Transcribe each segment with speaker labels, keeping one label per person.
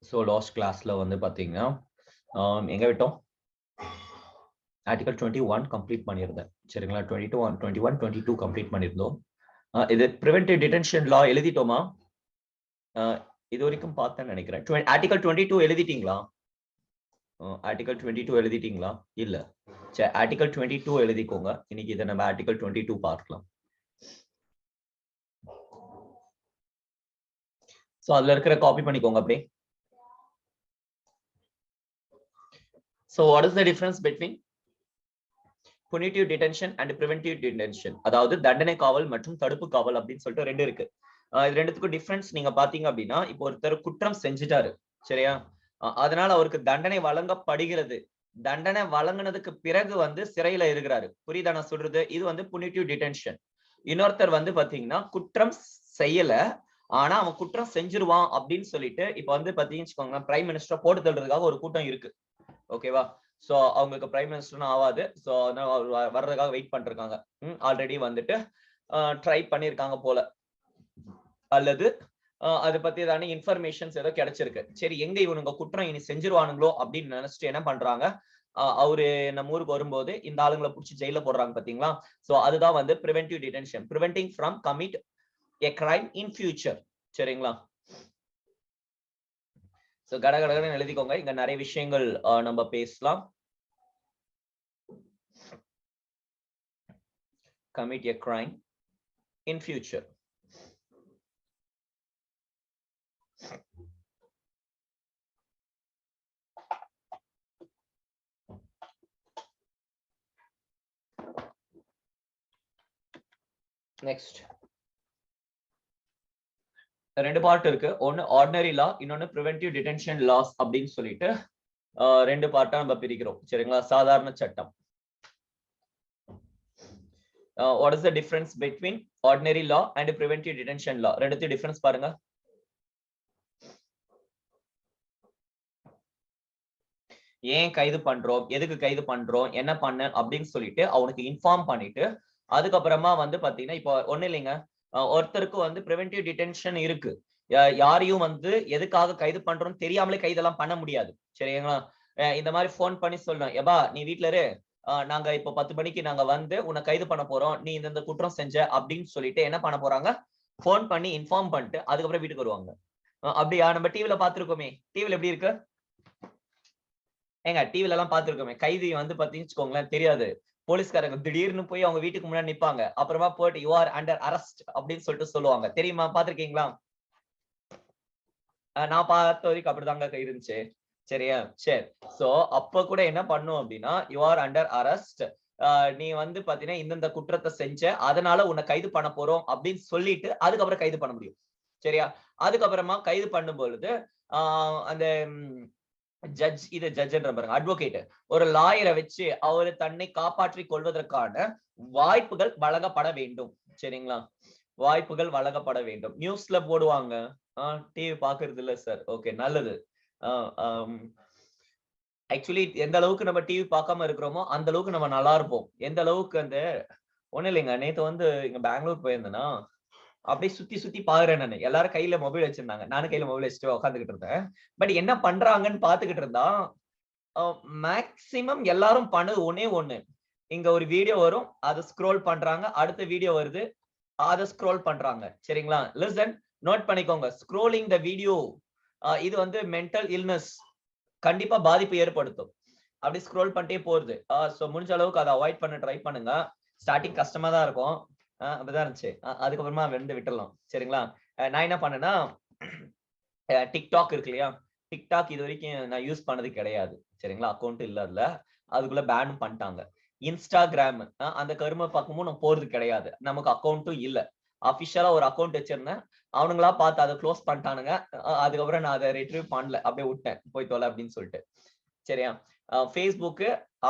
Speaker 1: So last கிளாஸ்ல வந்து பார்த்தீங்கன்னா எங்க விட்டோம்? ஆர்டிகல் 21 கம்ப்ளீட் பண்ணியிருந்தேன். சரிங்களா? 21, 22 கம்ப்ளீட் பண்ணியிருந்தோம். இது ப்ரிவென்டிவ் டிடென்ஷன் லா எழுதிட்டோமா? இது வரைக்கும் பார்த்தேன்னு நினைக்கிறேன். ஆர்டிகல் 22 எழுதிட்டீங்களா? ஆர்டிகல் 22 எழுதிட்டீங்களா? இல்ல. சரி, ஆர்டிகல் 22 எழுதிக்கோங்க. இன்னைக்கு இதை நம்ம ஆர்டிகல் 22 பார்க்கலாம். ஸோ அதுல இருக்கிற காப்பி பண்ணிக்கோங்க அப்படியே. So what is the difference between punitive detention and preventive detention? அதாவது தண்டனை காவல் மற்றும் தடுப்பு காவல் அப்படின்னு சொல்லிட்டு ரெண்டு இருக்கு. இது ரெண்டுத்துக்கும் டிஃபரன்ஸ் நீங்க பாத்தீங்க அப்படின்னா, இப்போ ஒருத்தர் குற்றம் செஞ்சுட்டாரு, சரியா? அதனால அவருக்கு தண்டனை வழங்கப்படுகிறது. தண்டனை வழங்கினதுக்கு பிறகு வந்து சிறையில இருக்கிறாரு. புரியுதா நான் சொல்றது? இது வந்து punitive detention. இன்னொருத்தர் வந்து பாத்தீங்கன்னா குற்றம் செய்யல, ஆனா அவன் குற்றம் செஞ்சிருவான் அப்படின்னு சொல்லிட்டு இப்ப வந்து பாத்தீங்கன்னா பிரைம் மினிஸ்டர் போட்டு தள்ளுறதுக்காக ஒரு கூட்டம் இருக்கு. ஓகேவா? சோ அவங்களுக்கு பிரைம் மினிஸ்டர்னு ஆகாது. சோ வர்றதுக்காக வெயிட் பண்ணிருக்காங்க. ஆல்ரெடி வந்துட்டு ட்ரை பண்ணிருக்காங்க போல, அல்லது அதை பத்தி ஏதாவது இன்ஃபர்மேஷன்ஸ் ஏதோ கிடைச்சிருக்கு. சரி, எங்க இவனுங்க குற்றம் இனி செஞ்சிருவானுங்களோ அப்படின்னு நினைச்சிட்டு என்ன பண்றாங்க, அவரு நம்ம ஊருக்கு வரும்போது இந்த ஆளுங்களை புடிச்சு ஜெயில போடுறாங்க பாத்தீங்களா? சோ அதுதான் வந்து preventive detention, preventing from commit a crime in future. சரிங்களா? சோ கடகடன்னு எழுதிக்கோங்க. இங்க நிறைய விஷயங்கள் நம்ம பேசலாம். Commit a crime in future. Next ரெண்டு பார்ட் இருக்கு. ஒன்னு ஆர்டினரி லா, இன்னொன்னு பிரிவென்டிவ் டிடென்ஷன் லாஸ் அப்படின்னு சொல்லிட்டு ரெண்டு பார்ட்டா நம்ம பிரிக்கிறோம். சரிங்களா? சாதாரண சட்டம். What is the difference between ordinary law and preventive detention law? ரெண்டுத்தையும் டிஃபரன்ஸ் பாருங்க. ஏன் கைது பண்றோம், எதுக்கு கைது பண்றோம், என்ன பண்ண அப்படின்னு சொல்லிட்டு அவனுக்கு இன்ஃபார்ம் பண்ணிட்டு அதுக்கப்புறமா வந்து பாத்தீங்கன்னா இப்போ ஒண்ணு இல்லைங்க, ஒருத்தருக்கு வந்து பிரிவென்டிவ் டிடென்ஷன் இருக்கு. யாரையும் வந்து எதுக்காக கைது பண்றோம்னு தெரியாமலே கைதெல்லாம் பண்ண முடியாது. சரிங்களா? இந்த மாதிரி போன் பண்ணி சொல்லணும், எபா நீ வீட்டுல இரு, நாங்க இப்போ 10 மணிக்கு நாங்க வந்து உன்னை கைது பண்ண போறோம், நீ இந்த குற்றம் செஞ்ச அப்படின்னு சொல்லிட்டு என்ன பண்ண போறாங்க, போன் பண்ணி இன்ஃபார்ம் பண்ணிட்டு அதுக்கப்புறம் வீட்டுக்கு வருவாங்க. அப்படியா? நம்ம டிவில பாத்துருக்கோமே. டிவில எப்படி இருக்கு ஏங்க? டிவில எல்லாம் பாத்துருக்கோமே, கைதி வந்து பாத்தீங்கன்னு தெரியாது, போலீஸ்காரங்க திடீர்னு போய் அவங்க வீட்டுக்கு முன்னாடி நிப்பாங்க. அப்புறமா போயிட்டு யூ ஆர் அண்டர் அரெஸ்ட் அப்படின்னு சொல்லிட்டு சொல்லுவாங்க. தெரியுமா? பாத்திருக்கீங்களா? நான் பார்த்த வரைக்கும் அப்படிதாங்க இருந்துச்சு. சரியா? சரி. சோ அப்ப கூட என்ன பண்ணும் அப்படின்னா, யூ ஆர் அண்டர் அரெஸ்ட், நீ வந்து பாத்தீங்கன்னா இந்த குற்றத்தை செஞ்ச, அதனால உன்னை கைது பண்ண போறோம் அப்படின்னு சொல்லிட்டு அதுக்கப்புறம் கைது பண்ண முடியும். சரியா? அதுக்கப்புறமா கைது பண்ணும் பொழுது அந்த ஜட்ஜ், இது ஜட்ஜ்ன்ற பாருங்க, அட்வொகேட், ஒரு லாயரை வச்சு அவரு தன்னை காப்பாற்றிக் கொள்வதற்கான வாய்ப்புகள் வழங்கப்பட வேண்டும். சரிங்களா? வாய்ப்புகள் வழங்கப்பட வேண்டும். நியூஸ்ல போடுவாங்க. டிவி பாக்குறது இல்ல சார். ஓகே, நல்லது. ஆக்சுவலி எந்த அளவுக்கு நம்ம டிவி பார்க்காம இருக்கிறோமோ அந்த அளவுக்கு நம்ம நல்லா இருப்போம். எந்த அளவுக்கு அந்த ஒண்ணு இல்லைங்க, நேத்து வந்து இங்க பெங்களூர் போயிருந்தேன்னா அப்படியே சுத்தி சுத்தி பாக்குறேன் நானு. எல்லாரும் கையில மொபைல் வச்சிருந்தாங்க, நானும் கையில மொபைல் வச்சுட்டு உட்காந்துக்கிட்டு இருந்தேன். பட் என்ன பண்றாங்கன்னு பாத்துக்கிட்டு இருந்தா மேக்சிமம் எல்லாரும் பண்ணது ஒண்ணே ஒண்ணு, இங்க ஒரு வீடியோ வரும், அதை ஸ்க்ரோல் பண்றாங்க, அடுத்த வீடியோ வருது, அதை ஸ்க்ரோல் பண்றாங்க. சரிங்களா? லிசன், நோட் பண்ணிக்கோங்க, ஸ்க்ரோலிங் த வீடியோ இது வந்து மென்டல் இல்னஸ் கண்டிப்பா பாதிப்பு ஏற்படுத்தும். அப்படி ஸ்க்ரோல் பண்ணிட்டே போறது. சோ முடிஞ்ச அளவுக்கு அதை அவாய்ட் பண்ண ட்ரை பண்ணுங்க. ஸ்டார்டிங் கஷ்டமா தான் இருக்கும். அப்படிதான் இருந்துச்சு. அதுக்கப்புறமா வந்து விட்டுறலாம். சரிங்களா? நான் என்ன பண்ணேன்னா, டிக்டாக் இருக்கு இல்லையா, டிக்டாக் இது வரைக்கும் நான் யூஸ் பண்ணது கிடையாது. சரிங்களா? அக்கௌண்ட் இல்ல அதுல, அதுக்குள்ள பேன் பண்ணிட்டாங்க. இன்ஸ்டாகிராம் அந்த கரும பக்கமும் நான் போறது கிடையாது. நமக்கு அக்கௌண்ட்டும் இல்ல. அபிஷியலா ஒரு அக்கௌண்ட் வச்சிருந்தேன், அவனுங்களா பார்த்து அதை க்ளோஸ் பண்ணிட்டானுங்க. அதுக்கப்புறம் நான் அதை ரிட்ரீவ் பண்ணல, அப்படியே விட்டேன், போய் தொலை அப்படின்னு சொல்லிட்டு. சரியா? Facebook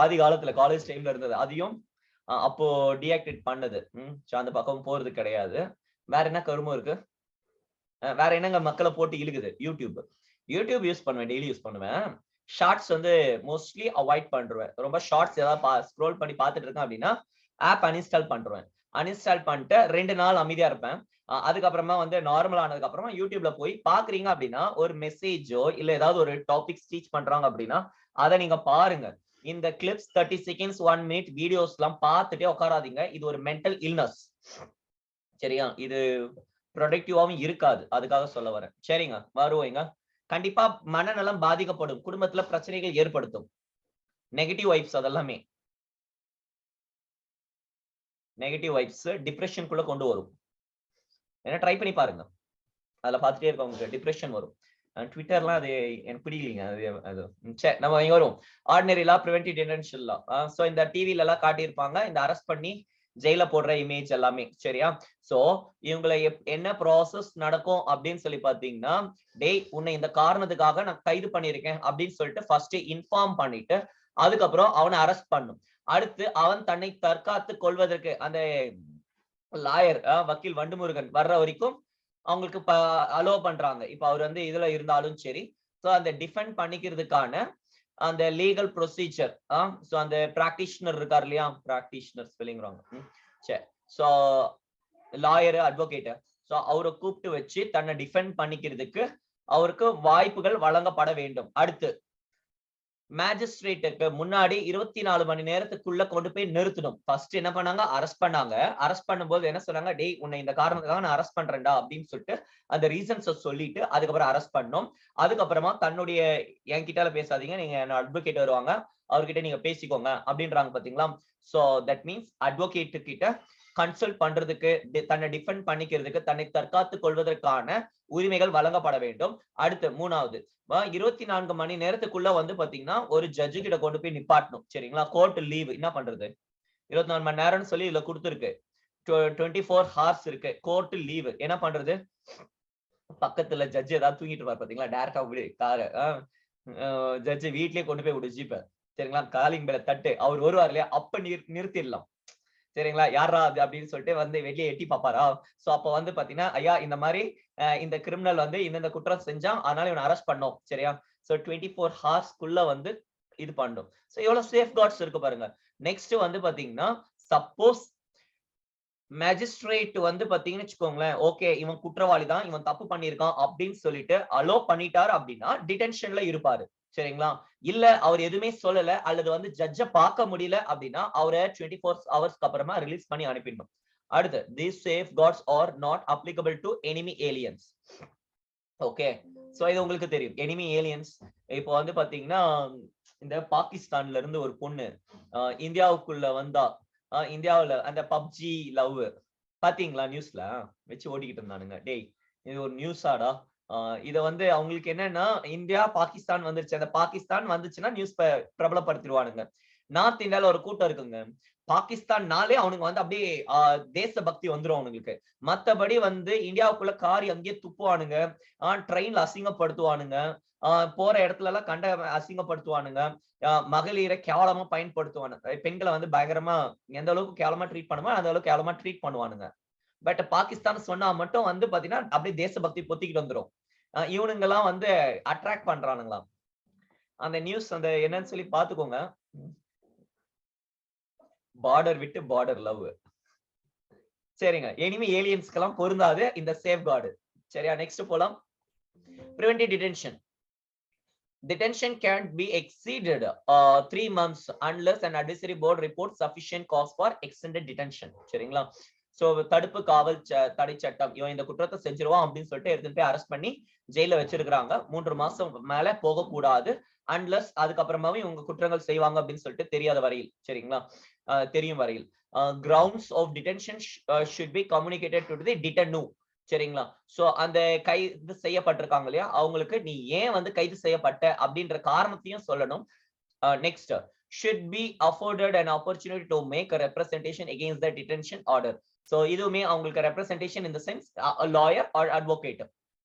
Speaker 1: ஆதி காலத்துல காலேஜ் டைம்ல இருந்தது, அதையும் அப்போ டீஆக்டிவேட் பண்ணது. அந்த பக்கம் போறது கிடையாது. வேற என்ன கருமம் இருக்கு? வேற என்னங்க மக்களை போட்டு இழுக்குது? யூடியூப் யூஸ் பண்ணுவேன், டெய்லி யூஸ் பண்ணுவேன். ஷார்ட்ஸ் வந்து மோஸ்ட்லி அவாய்ட் பண்றேன். ரொம்ப ஷார்ட்ஸ் ஏதாவது ஸ்க்ரோல் பண்ணி பார்த்துட்டு இருக்கேன் அப்படின்னா ஆப் அன்இன்ஸ்டால் பண்றேன். அன்இன்ஸ்டால் பண்ணிட்டு 2 நாள் அமைதியா இருப்பேன். அதுக்கப்புறமா வந்து நார்மல் ஆனதுக்கு அப்புறமா யூடியூப்ல போய் பாக்குறீங்க அப்படின்னா ஒரு மெசேஜோ இல்ல ஏதாவது ஒரு டாபிக்ஸ் டீச் பண்றாங்க அப்படின்னா அதை நீங்க பாருங்க. இந்த கிளிப்ஸ் 30 செகண்ட்ஸ் 1 மினிட் வீடியோஸ் எல்லாம் பார்த்துட்டே உட்காராதீங்க. இது ஒரு மென்டல் இல்னஸ். சரியா? இது ப்ரொடக்டிவாவும் இருக்காது. அதுக்காக சொல்ல வரேன். சரிங்க, வருவோங்க. கண்டிப்பா மனநலம் பாதிக்கப்படும், குடும்பத்துல பிரச்சனைகள் ஏற்படுத்தும். நெகட்டிவ் வைப்ஸ் அதெல்லாமே நெகட்டிவ் வைப்ஸ் டிப்ரெஷனுக்குள்ள கொண்டு வரும். ஏன்னா ட்ரை பண்ணி பாருங்க. அதுல பார்த்துட்டே இருக்கவங்களுக்கு டிப்ரெஷன் வரும். ட்விட்டர்லாம் அது எனக்கு பிடிக்கலீங்க. அது சரி, நம்ம இங்க வரும். ஆர்டினரி லா, பிரிவென்டிவ் டிடென்ஷன் லா. சோ இந்த டிவில எல்லாம் காட்டியிருப்பாங்க இந்த அரெஸ்ட் பண்ணி ஜெயில போடுற இமேஜ் எல்லாமே. சரியா? சோ இவங்களை என்ன ப்ராசஸ் நடக்கும் அப்படின்னு சொல்லி பாத்தீங்கன்னா, டேய் உன்னை இந்த காரணத்துக்காக நான் கைது பண்ணிருக்கேன் அப்படின்னு சொல்லிட்டு ஃபர்ஸ்ட் இன்ஃபார்ம் பண்ணிட்டு அதுக்கப்புறம் அவனை அரெஸ்ட் பண்ணும். அடுத்து அவன் தன்னை தற்காத்து கொள்வதற்கு அந்த லாயர் வக்கீல் வண்டுமுருகன் வர்ற வரைக்கும் அவங்களுக்கு அலோ பண்றாங்க. இப்ப அவர் வந்து இதுல இருந்தாலும் சரி. சோ அந்த டிஃபெண்ட் பண்ணிக்கிறதுக்கான அந்த லீகல் ப்ரொசீஜர். சோ அந்த பிராக்டிஷனர் இருக்கார் இல்லையா, பிராக்டிஷனர் ஸ்பெல்லிங் ராங். சரி, சோ லாயர், அட்வொகேட், சோ அவரை கூப்பிட்டு வச்சு தன்னை டிஃபெண்ட் பண்ணிக்கிறதுக்கு அவருக்கு வாய்ப்புகள் வழங்கப்பட வேண்டும். அடுத்து மேஜிஸ்ட்ரேட்டுக்கு முன்னாடி 24 மணி நேரத்துக்குள்ள கொண்டு போய் நிறுத்தணும். ஃபர்ஸ்ட் என்ன பண்ணாங்க, அரெஸ்ட் பண்ணாங்க. அரெஸ்ட் பண்ணும்போது என்ன சொன்னாங்க, டேய் உன்னை இந்த காரணத்துக்காக நான் அரெஸ்ட் பண்றேன்டா அப்படின்னு சொல்லிட்டு அந்த ரீசன்ஸ் சொல்லிட்டு அதுக்கப்புறம் அரெஸ்ட் பண்ணோம். அதுக்கப்புறமா தன்னுடைய என்கிட்ட பேசாதீங்க, நீங்க அட்வொகேட் வருவாங்க, அவர்கிட்ட நீங்க பேசிக்கோங்க அப்படின்றாங்க பாத்தீங்களா. சோ தட் மீன்ஸ் அட்வொகேட் கிட்ட கன்சல்ட் பண்றதுக்கு, தன்னை டிஃபெண்ட் பண்ணிக்கிறதுக்கு, தன்னை தற்காத்துக் கொள்வதற்கான உரிமைகள் வழங்கப்பட வேண்டும். அடுத்து மூணாவது 24 மணி நேரத்துக்குள்ள வந்து பாத்தீங்கன்னா ஒரு ஜட்ஜு கிட்ட கொண்டு போய் நிப்பாட்டணும். சரிங்களா? கோர்ட் லீவ் என்ன பண்றது, 24 மணி நேரம்னு சொல்லி இதுல கொடுத்துருக்கு. 24 ஹார்ஸ் இருக்கு. கோர்ட் லீவ் என்ன பண்றது, பக்கத்துல ஜட்ஜ் ஏதாவது தூங்கிட்டு இருப்பாரு பாத்தீங்களா, டைரக்டா விடு கார ஜட்ஜ் வீட்லயே கொண்டு போய் விடு ஜீப்ப. சரிங்களா? காலிங் பெல்ல தட்டு, அவர் வருவார் இல்லையா, அப்ப நிறுத்திடலாம். சரிங்களா? யாரா அது அப்படின்னு சொல்லிட்டு வந்து வெளியே எட்டி பாப்பாரா. சோ அப்ப வந்து பாத்தீங்கன்னா, ஐயா இந்த மாதிரி இந்த கிரிமினல் வந்து இந்த குற்றம் செஞ்சான், அதனால இவனை அரெஸ்ட் பண்ணோம். சரியா? சோ 24 ஹார்ஸ்க்குள்ள வந்து இது பண்ணும். சோ எவ்வளவு சேஃப் கார்ட்ஸ் இருக்கு பாருங்க. நெக்ஸ்ட் வந்து பாத்தீங்கன்னா, சப்போஸ் மேஜிஸ்ட்ரேட் வந்து பாத்தீங்கன்னு வச்சுக்கோங்களேன், ஓகே இவன் குற்றவாளி தான், இவன் தப்பு பண்ணிருக்கான் அப்படின்னு சொல்லிட்டு அலோ பண்ணிட்டாரு அப்படின்னா டிடென்ஷன்ல இருப்பாரு. சரிங்களா? இல்ல அவர் எதுவுமே சொல்லல அல்லது வந்து ஜட்ஜ பார்க்க முடியல அப்படின்னா அவரை 24 ஹவர்ஸ்க்கு அப்புறமா ரிலீஸ் பண்ணி அனுப்பிடணும். அடுத்து these safeguards are not applicable to enemy aliens. Okay, so இது உங்களுக்கு தெரியும் enemy aliens. இப்போ வந்து பாத்தீங்கன்னா இந்த பாகிஸ்தான்ல இருந்து ஒரு பொண்ணு இந்தியாவுக்குள்ள வந்தா, இந்தியாவுல அந்த பப்ஜி லவ் பாத்தீங்களா, நியூஸ்ல வச்சு ஓடிக்கிட்டு இருந்தானுங்க. டேய் இது ஒரு நியூஸாடா. இத வந்து அவங்களுக்கு என்னன்னா இந்தியா பாகிஸ்தான் வந்துருச்சு, அந்த பாகிஸ்தான் வந்துச்சுன்னா நியூஸ் பிரபலப்படுத்திடுவானுங்க. நார்த் இந்தியால ஒரு கூட்டம் இருக்குங்க, பாகிஸ்தான்னாலே அவனுக்கு வந்து அப்படியே தேசபக்தி வந்துரும் அவனுங்களுக்கு. மத்தபடி வந்து இந்தியாவுக்குள்ள காரி அங்கேயே துப்புவானுங்க, ட்ரெயின்ல அசிங்கப்படுத்துவானுங்க, போற இடத்துல எல்லாம் கண்ட அசிங்கப்படுத்துவானுங்க, மகளிரை கேவலமா பயன்படுத்துவானுங்க, பெண்களை வந்து பயங்கரமா எந்த அளவுக்கு கேவலமா ட்ரீட் பண்ணுமோ அந்த அளவுக்கு கேவலமா ட்ரீட் பண்ணுவானுங்க. பட் பாகிஸ்தான் சொன்னா மட்டும் வந்து பாத்தீங்கன்னா அப்படியே தேசபக்தி பொத்திக்கிட்டு வந்துரும். இவனுங்க எல்லாம் வந்து அட்ராக்ட் பண்றானுங்களாம். அந்த நியூஸ் அந்த என்னன்னு சொல்லி பாத்துக்கோங்க. பார்டர் விட்டு பார்டர் லவ். சரிங்க, எனிமி ஏலியன்ஸ்க்கு எல்லாம் பொருந்தாது இந்த சேஃப் கார்டு. சரியா? நெக்ஸ்ட் போலாம். preventive detention. Detention can't be exceeded 3 months unless an advisory board reports sufficient cause for extended detention. சரிங்களா? சோ தடுப்பு காவல் தடை சட்டம், இவன் இந்த குற்றத்தை செஞ்சிருவான் அப்படின்னு சொல்லிட்டு எடுத்துட்டு போய் அரெஸ்ட் பண்ணி ஜெயில வச்சிருக்காங்க. 3 மாசம் மேல போக கூடாது அன்லஸ் அதுக்கப்புறமாவும் இவங்க குற்றங்கள் செய்வாங்க அப்படின்னு சொல்லிட்டு தெரியாத வரையில். சரிங்களா? தெரியும் வரையில். grounds of detention should be communicated to the detainee. சரிங்களா? சோ அந்த கைது செய்யப்பட்டிருக்காங்க இல்லையா, அவங்களுக்கு நீ ஏன் வந்து கைது செய்யப்பட்ட அப்படின்ற காரணத்தையும் சொல்லணும். Next should be afforded an opportunity to make a representation against the detention order. So இதுவுமே அவங்களுக்கு representation in the sense a lawyer or advocate.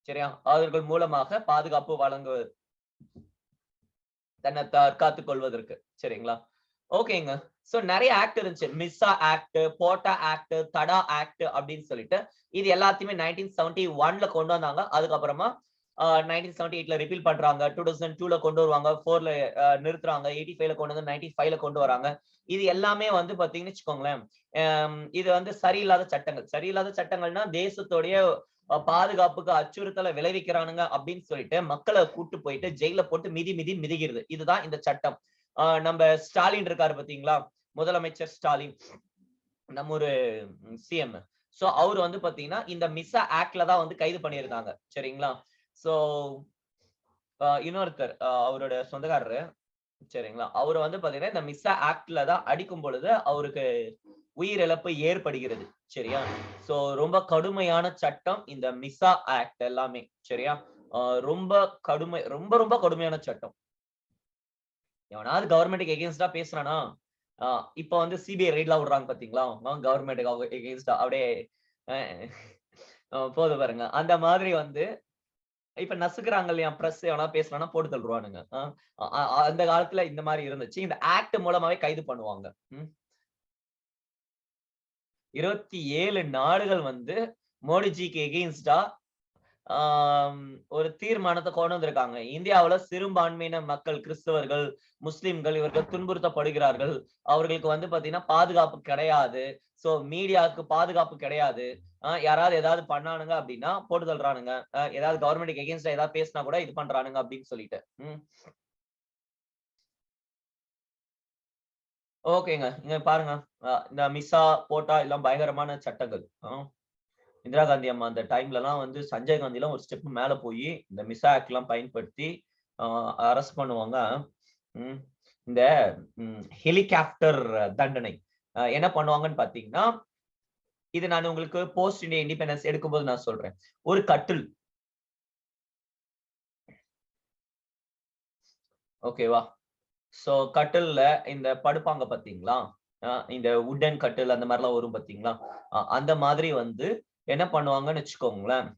Speaker 1: சரியா? அவர்கள் மூலமாக பாதுகாப்பு வழங்குவது, தன்னை தற்காத்துக் கொள்வதற்கு. சரிங்களா? ஓகேங்க. சோ நிறைய ஆக்ட் இருந்துச்சு, மிஸ்ஸா ஆக்ட், போட்டா ஆக்ட், தடா ஆக்ட் அப்படின்னு சொல்லிட்டு. இது எல்லாத்தையுமே 1971ல கொண்டு வந்தாங்க. அதுக்கப்புறமா 1978ல ரிப்பீல் பண்றாங்க, 2002ல கொண்டு வருவாங்க, 4ல நிறுத்துறாங்க, 85ல கொண்டு வந்து 95ல கொண்டு வராங்க. இது எல்லாமே வந்து பாத்தீங்கன்னு வச்சுக்கோங்களேன், இது வந்து சரியில்லாத சட்டங்கள். சரியில்லாத சட்டங்கள்னா தேசத்துடைய பாதுகாப்புக்கு அச்சுறுத்தலை விளைவிக்கிறானுங்க அப்படின்னு சொல்லிட்டு மக்களை கூட்டு போயிட்டு ஜெயில போட்டு மிதி மிதி மிதிக்கிறது. இதுதான் இந்த சட்டம். நம்ம ஸ்டாலின் இருக்காரு பாத்தீங்களா, முதலமைச்சர் ஸ்டாலின், நம்ம ஒரு சிஎம். சோ அவர் வந்து பாத்தீங்கன்னா இந்த மிஸ்ஸா ஆக்ட்ல தான் வந்து கைது பண்ணியிருக்காங்க. சரிங்களா? சோ இன்னொருத்தர் அவரோட சொந்தக்காரரு, சரிங்களா, அவரு வந்து பாத்தீங்கன்னா இந்த மிஸ்ஸா ஆக்ட்ல தான் அடிக்கும் பொழுது அவருக்கு உயிரிழப்பு ஏற்படுகிறது. சரியா? சோ ரொம்ப கடுமையான சட்டம் இந்த மிஸ்ஸா ஆக்ட் எல்லாமே. சரியா? ரொம்ப ரொம்ப ரொம்ப கடுமையான சட்டம். எவனாவது கவர்மெண்ட்டுக்கு எகெயின்ஸ்டா பேசுறானா, இப்ப வந்து சிபிஐ ரெய்ட்லாம் விடுறாங்க பாத்தீங்களா, கவர்மெண்ட்டுக்கு எகெயின்ஸ்டா அப்படியே போது பாருங்க. அந்த மாதிரி வந்து இப்ப நசுக்குறாங்க இல்லையா, பிரஸ் எவனா பேசுறானா போட்டு தள்ளுவானுங்க. அந்த காலத்துல இந்த மாதிரி இருந்துச்சு. இந்த ஆக்ட் மூலமாவே கைது பண்ணுவாங்க. 27 நாடுகள் வந்து மோடிஜிக்கு எகெயின்ஸ்டா ஒரு தீர்மானத்தை கொண்டு வந்திருக்காங்க. இந்தியாவுல சிறுபான்மையின மக்கள், கிறிஸ்தவர்கள், முஸ்லிம்கள் இவர்கள் துன்புறுத்தப்படுகிறார்கள். அவர்களுக்கு வந்து பாத்தீங்கன்னா பாதுகாப்பு கிடையாது. சோ மீடியாவுக்கு பாதுகாப்பு கிடையாது. யாராவது ஏதாவது பண்ணானுங்க அப்படின்னா போட்டு தள்ளுறானுங்க. ஏதாவது கவர்மெண்ட்டுக்கு எகெயின்ஸ்டா ஏதாவது பேசினா கூட இது பண்றானுங்க அப்படின்னு சொல்லிட்டு. ஓகேங்க. இங்க பாருங்க. இந்த மிஸ்ஸா, போட்டா எல்லாம் பயங்கரமான சட்டங்கள். இந்திரா காந்தி அம்மா அந்த டைம்லலாம் வந்து சஞ்சய் காந்திலாம் ஒரு ஸ்டெப் மேல போயி இந்த மிஸ்ஸா ஆக்ட்லாம் பயன்படுத்தி அரெஸ்ட் பண்ணுவாங்க. இந்த ஹெலிகாப்டர் தண்டனை என்ன பண்ணுவாங்கன்னு பாத்தீங்கன்னா, இது நான் உங்களுக்கு போஸ்ட் இந்தியா இண்டிபெண்டன்ஸ் எடுக்கும்போது நான் சொல்றேன். ஒரு கட்டில், ஓகேவா? சோ கட்டில்ல இந்த படுப்பாங்க பாத்தீங்களா, இந்த வுட்டன் கட்டில் அந்த மாதிரிலாம் வரும் பாத்தீங்களா, அந்த மாதிரி வந்து என்ன பண்ணுவாங்கன்னு வச்சுக்கோங்களேன்,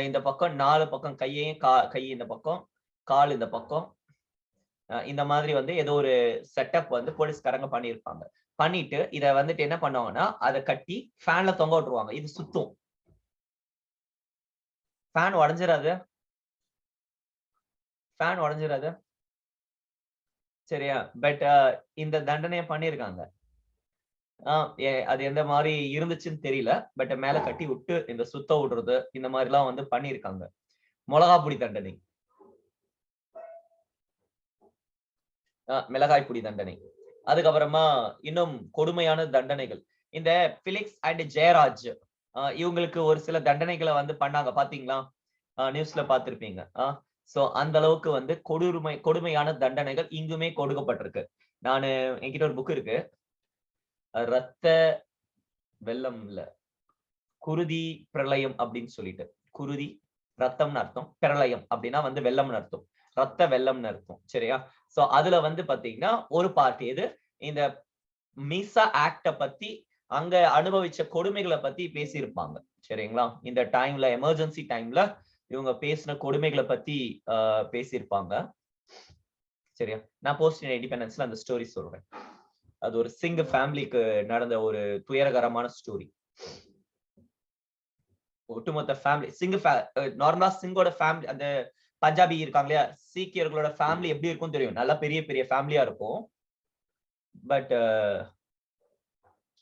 Speaker 1: இந்த பக்கம் 4 பக்கம் கையையும் கை இந்த பக்கம், கால் இந்த பக்கம், இந்த மாதிரி வந்து ஏதோ ஒரு செட்டப் வந்து போலீஸ்காரங்க பண்ணியிருப்பாங்க. பண்ணிட்டு இத வந்துட்டு என்ன பண்ணுவாங்கன்னா, அத கட்டி ஃபேன்ல தொங்க விட்டுருவாங்க. இது சுத்தும். ஃபேன் உடைஞ்சிராது. ஃபேன் உடைஞ்சிராது. சரியா? பட் இந்த தண்டனைய பண்ணியிருக்காங்க. அது எந்த மாரி இருந்துச்சுன்னு தெரியல. பட் மேல கட்டி விட்டு இந்த சுத்த விடுறது, இந்த மாரிலாம் வந்து பண்ணியிருக்காங்க. மொளகா பொடி தண்டனை. மிளகாய் பொடி தண்டனை. அதுக்கப்புறமா இன்னும் கொடுமையான தண்டனைகள். இந்த பிலிக்ஸ் அண்ட் ஜெயராஜ் இவங்களுக்கு ஒரு சில தண்டனைகளை வந்து பண்ணாங்க பாத்தீங்களா? நியூஸ்ல பார்த்திருப்பீங்க. சோ அந்த அளவுக்கு வந்து கொடுமையான தண்டனைகள் இங்குமே கொடுக்கப்பட்டிருக்கு. நானு என்கிட்ட ஒரு புக் இருக்கு. ரத்த வெள்ளம் இல்ல, குருதி பிரளயம் அப்படின்னு சொல்லிட்டு. குருதி ரத்தம்னு அர்த்தம், பிரளயம் அப்படின்னா வந்து வெள்ளம்னு அர்த்தம், ரத்த வெள்ளம்னு அர்த்தம். சரியா? சோ அதுல வந்து பாத்தீங்கன்னா ஒரு பார்ட் எது, இந்த மிசா ஆக்ட பத்தி அங்க அனுபவிச்ச கொடுமைகளை பத்தி பேசியிருப்பாங்க. சரிங்களா? இந்த டைம்ல எமர்ஜென்சி டைம்ல இவங்க பேசின கொடுமைகளை பத்தி பேசியிருப்பாங்க. சரியா? நான் போஸ்ட் இண்டிபெண்டன்ஸ்ல அந்த ஸ்டோரி சொல்றேன். அது ஒரு சிங் ஃபேமிலிக்கு நடந்த ஒரு துயரகரமான ஸ்டோரி. ஒட்டுமொத்த ஃபேமிலி சிங் நார்மலா சிங்கோட ஃபேமிலி, அந்த பஞ்சாபி இருக்காங்க இல்லையா, சீக்கியர்களோட ஃபேமிலி எப்படி இருக்கும் தெரியும், நல்லா பெரிய பெரிய ஃபேமிலியா இருக்கும். பட்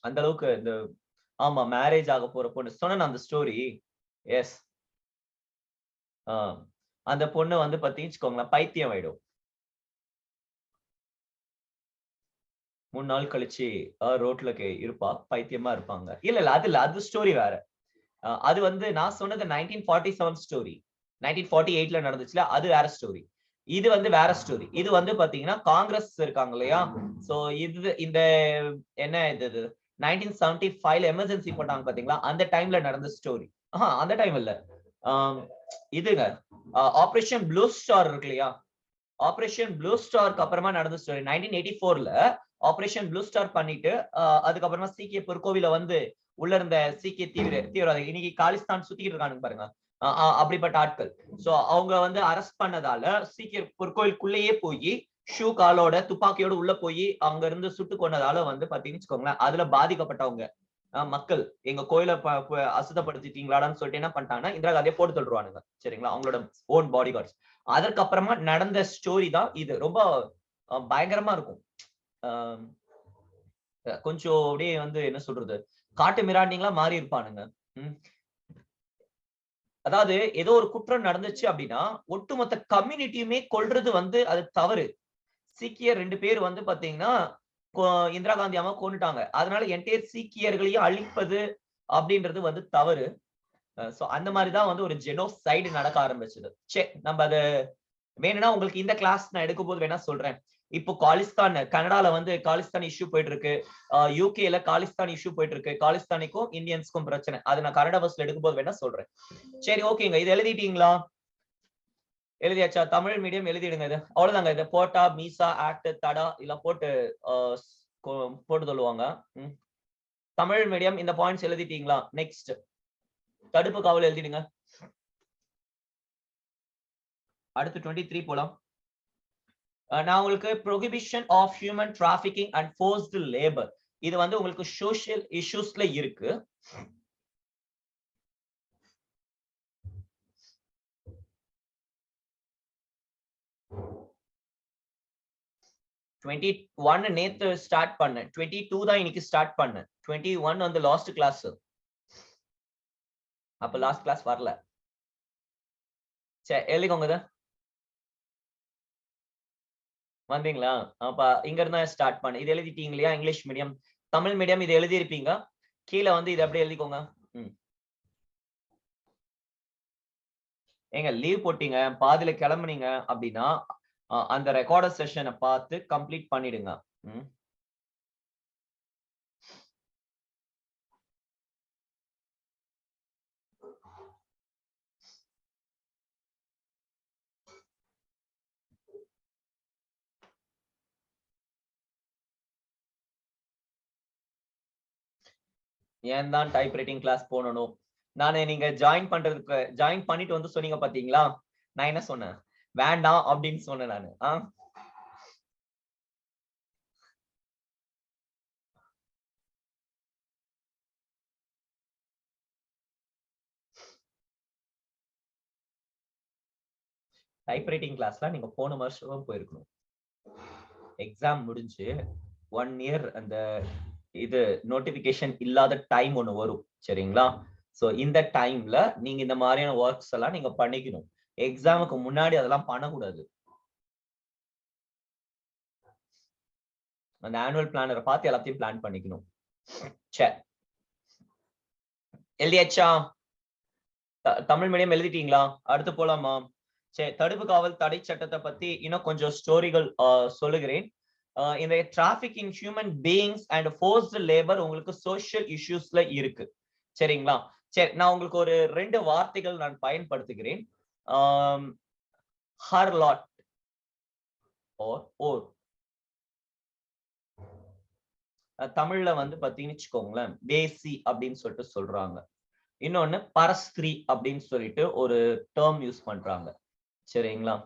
Speaker 1: அந்த அளவுக்கு இந்த ஆமா மேரேஜ் ஆக போற பொண்ணு சொன்ன அந்த ஸ்டோரி. எஸ். அந்த பொண்ணு வந்து பாத்தீங்கன்னு பைத்தியம் ஆயிடும். 3 நாள் கழிச்சு ரோட்ல இருப்பா, பைத்தியமா இருப்பாங்க. இல்ல இல்ல அது இல்ல, அது ஸ்டோரி வேற. அது வந்து நான் சொன்னது 1947 ஸ்டோரி. 1948ல நடந்துச்சுல, அது வேற ஸ்டோரி. இது வந்து வேற ஸ்டோரி. இது வந்து பாத்தீங்கன்னா காங்கிரஸ் இருக்காங்க இல்லையா, சோ இது இந்த என்ன இது 1975ல எமர்ஜென்சி போட்டாங்க பாத்தீங்களா, அந்த டைம்ல நடந்த ஸ்டோரி. அந்த டைம் இல்ல, இதுங்க ஆபரேஷன் ப்ளூ ஸ்டார் இருக்கு இல்லையா, ஆபரேஷன் ப்ளூ ஸ்டாருக்கு அப்புறமா நடந்த ஸ்டோரி. 1984ல ஆபரேஷன் ப்ளூ ஸ்டார் பண்ணிட்டு அதுக்கப்புறமா சீக்கிய பொற்கோவில வந்து உள்ள இருந்த சீக்கிய தீவிரவாதிகள் இன்னைக்கு காலிஸ்தான் சுத்திக்கிட்டு இருக்கானுங்க பாருங்க, அப்படிப்பட்ட ஆட்கள். சோ அவங்க வந்து அரெஸ்ட் பண்ணதால சீக்கிய பொற்கோவிலுக்குள்ளேயே போய் ஷூ காலோட துப்பாக்கியோட உள்ள போய் அங்க இருந்து சுட்டு கொண்டதால வந்து பாத்தீங்கன்னு வச்சுக்கோங்களேன், அதுல பாதிக்கப்பட்டவங்க மக்கள் எங்க கோயிலை அசுத்தப்படுத்திட்டீங்களான்னு சொல்லிட்டு என்ன பண்ணிட்டாங்கன்னா இந்திரா காந்தியை போட்டு தள்ளுவானுங்க. சரிங்களா, அவங்களோட ஓன் பாடி கார்ட்ஸ். அதற்கப்புறமா நடந்த ஸ்டோரி தான் இது. ரொம்ப பயங்கரமா இருக்கும். கொஞ்சம் அப்படியே வந்து என்ன சொல்றது, காட்டு மிராண்டிங்களா மாறி இருப்பானுங்க. அதாவது ஏதோ ஒரு குற்றம் நடந்துச்சு அப்படின்னா ஒட்டுமொத்த கம்யூனிட்டியுமே கொல்றது வந்து அது தவறு. சீக்கியர் 2 பேர் வந்து பாத்தீங்கன்னா இந்திரா காந்தி அம்மா கொன்னுட்டாங்க. அதனால என்டையர் சீக்கியர்களையும் அழிப்பது அப்படின்றது வந்து தவறு. சோ அந்த மாதிரி தான் வந்து ஒரு ஜெனோசைடு நடக்க ஆரம்பிச்சது. சரி, நம்ம அது வேணும்னா உங்களுக்கு இந்த கிளாஸ் நான் எடுக்கும்போது வேணா சொல்றேன். இப்போ காலிஸ்தான் கனடால வந்து காலிஸ்தான் இஷ்யூ போயிட்டு இருக்கு. யூகேல காலிஸ்தான் இஷ்யூ போயிட்டு இருக்கு. காலிஸ்தானிக்கும் இந்தியன்ஸ்க்கும் பிரச்சனை. அது நான் கனடா பஸ்ல எடுக்கும்போது வேணா சொல்றேன். சரி, ஓகேங்க. இது எழுதிட்டீங்களா? எழுதியாச்சா? தமிழ் மீடியம் எழுதிடுங்க. இது அவ்வளவுதாங்க. இது போட்டா மீசா ஆக்ட் தடா இல்ல போட்டு போட்டு சொல்லுவாங்க. தமிழ் மீடியம் இந்த பாயிண்ட்ஸ் எழுதிட்டீங்களா? நெக்ஸ்ட் தடுப்பு காவல் எழுதிடுங்க. அடுத்து 23 போலாம். நான் உங்களுக்கு prohibition of human trafficking and forced labour, இது வந்து உங்களுக்கு சோஷியல் இஷ்யூஸ்ல இருக்கு. நேத்து ஸ்டார்ட் பண்ணேன். 22 தான் இன்னைக்கு ஸ்டார்ட் பண்ணேன். 21 வந்து லாஸ்ட் கிளாஸ். அப்ப லாஸ்ட் கிளாஸ் வரல. சரி, எழுதிக்கோங்க. வந்தீங்களா? அப்ப இங்க இருந்தா ஸ்டார்ட் பண்ணு. இது எழுதிட்டீங்க இல்லையா? இங்கிலீஷ் மீடியம், தமிழ் மீடியம் இது எழுதி இருப்பீங்க. கீழே வந்து இது அப்படியே எழுதிக்கோங்க. ஏங்க லீவ் போட்டீங்க, பாதியில கிளம்புனீங்க அப்படின்னா அந்த ரெக்கார்டர் செஷனை பார்த்து கம்ப்ளீட் பண்ணிடுங்க. ஏன் தான் டைப் ரைட்டிங் கிளாஸ் போனணும்? நானு நீங்க ஜாயின் பண்ணிட்டு வந்து சொன்னீங்க பாத்தீங்களா, நான் என்ன சொன்னேன்? வேண்டாம் அப்படின்னு சொன்னேன் நானு. டைப் ரைட்டிங் கிளாஸ்லாம் நீங்க போன வருஷம் போயிருக்கணும். எக்ஸாம் முடிஞ்சு 1 இயர் அந்த இது நோட்டிபிகேஷன் இல்லாத டைம் ஒண்ணு வரும். சரிங்களா? சோ இந்த டைம்ல நீங்க இந்த மாதிரியான ஒர்க்ஸ் எல்லாம் நீங்க பண்ணிக்கணும். எக்ஸாமுக்கு முன்னாடி அதெல்லாம் பண்ணக்கூடாது. அந்த ஆனுவல் பிளானரை பார்த்து எல்லாத்தையும் பிளான் பண்ணிக்கணும். சரி, எழுதியாச்சா? தமிழ் மீடியம் எழுதிட்டீங்களா? அடுத்து போலாமா? சரி, தடுப்பு காவல் தடை சட்டத்தை பத்தி இன்னும் கொஞ்சம் ஸ்டோரிகள் சொல்லுகிறேன். இந்த trafficking human beings and forced labour உங்களுக்கு சோஷியல் இஷ்யூஸ்ல இருக்கு. சரிங்களா? சரி, நான் உங்களுக்கு ஒரு 2 வார்த்தைகள் நான் பயன்படுத்துகிறேன். ஹர்லாட் ஓர் தமிழ்ல வந்து பாத்தீங்கன்னு வச்சுக்கோங்களேன், பேசி அப்படின்னு சொல்லிட்டு சொல்றாங்க. இன்னொன்னு பரஸ்திரி அப்படின்னு சொல்லிட்டு ஒரு டேர்ம் யூஸ் பண்றாங்க. சரிங்களா?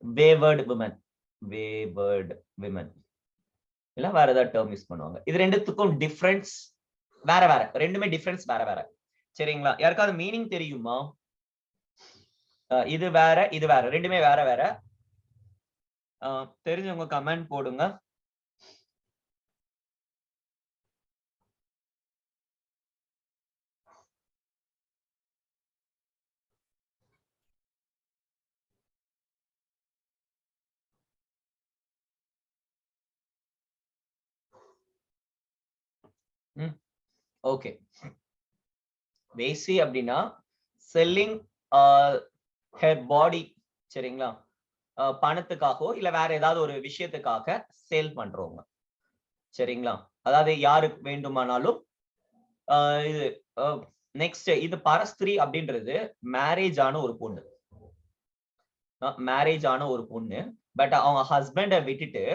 Speaker 1: வேவர்ட் விமன், வேவர்ட் விமன் இல்ல வேற ஏதாவது டேர்ம் யூஸ் பண்ணுவாங்க. இது ரெண்டுத்துக்கும் டிஃபரன்ஸ் வேற வேற. ரெண்டுமே டிஃபரன்ஸ் வேற வேற. சரிங்களா? யாருக்காவது மீனிங் தெரியுமா? இது வேற, இது வேற, ரெண்டுமே வேற வேற. தெரிஞ்சவங்க கமெண்ட் போடுங்க. ஓகே, பேசி அப்படின்னா செல்லிங் ஹெர் பாடி. சரிங்களா? பணத்துக்காகவோ இல்ல வேற ஏதாவது ஒரு விஷயத்துக்காக சேல் பண்றவங்க. சரிங்களா? அதாவது யாருக்கு வேண்டுமானாலும் இது நெக்ஸ்ட் இது பரஸ்திரி அப்படின்றது மேரேஜ் ஆன ஒரு பொண்ணு. மேரேஜ் ஆன ஒரு பொண்ணு, பட் அவங்க ஹஸ்பண்ட விட்டுட்டு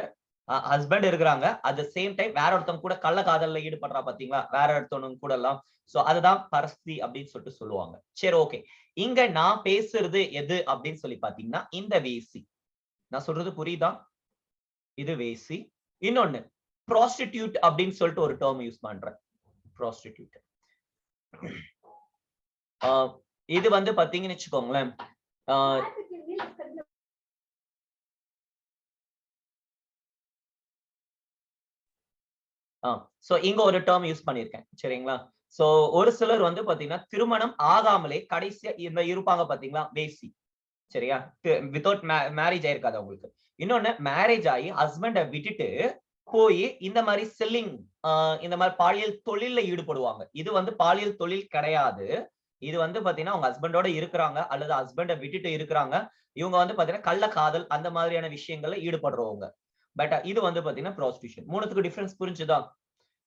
Speaker 1: ஹஸ்பண்ட் இருக்கிறாங்க, அட் த சேம் டைம் வேற ஒருத்தவங்க கூட கள்ள காதல்ல ஈடுபடுறா பாத்தீங்களா, வேற ஒருத்தவங்க கூட எல்லாம். சோ அதுதான் பரஸ்தி அப்படின்னு சொல்லிட்டு சொல்லுவாங்க. சரி, ஓகே. இங்க நான் பேசுறது எது அப்படின்னு சொல்லி பாத்தீங்கன்னா இந்த வேசி. நான் சொல்றது புரியுதா? இது வேசி. இன்னொன்னு ப்ராஸ்டிடியூட் அப்படின்னு சொல்லிட்டு ஒரு டேர்ம் யூஸ் பண்றேன். ப்ராஸ்டிடியூட் இது வந்து பாத்தீங்கன்னு வச்சுக்கோங்களேன், சோ இங்க ஒரு டேர்ம் யூஸ் பண்ணிருக்கேன் சரிங்களா. சோ ஒரு சிலர் வந்து பாத்தீங்கன்னா திருமணம் ஆகாமலே கடைசியா இந்த இருப்பாங்க பாத்தீங்களா, வேசி சரியா, வித்தவுட் மேரேஜ் ஆயிருக்காது அவங்களுக்கு. இன்னொன்னு மேரேஜ் ஆகி ஹஸ்பண்டை விட்டுட்டு போய் இந்த மாதிரி செல்லிங், இந்த மாதிரி பாலியல் தொழில்ல ஈடுபடுவாங்க. இது வந்து பாலியல் தொழில் கிடையாது. இது வந்து பாத்தீங்கன்னா அவங்க ஹஸ்பண்டோட இருக்கிறாங்க அல்லது ஹஸ்பண்டை விட்டுட்டு இருக்கிறாங்க. இவங்க வந்து பாத்தீங்கன்னா கள்ள காதல் அந்த மாதிரியான விஷயங்கள்ல ஈடுபடுறவங்க. பட் இது வந்து பாத்தீங்கன்னா ப்ராஸ்டிடியூஷன். மூணுத்துக்கு டிஃபரன்ஸ் புரிஞ்சுதா?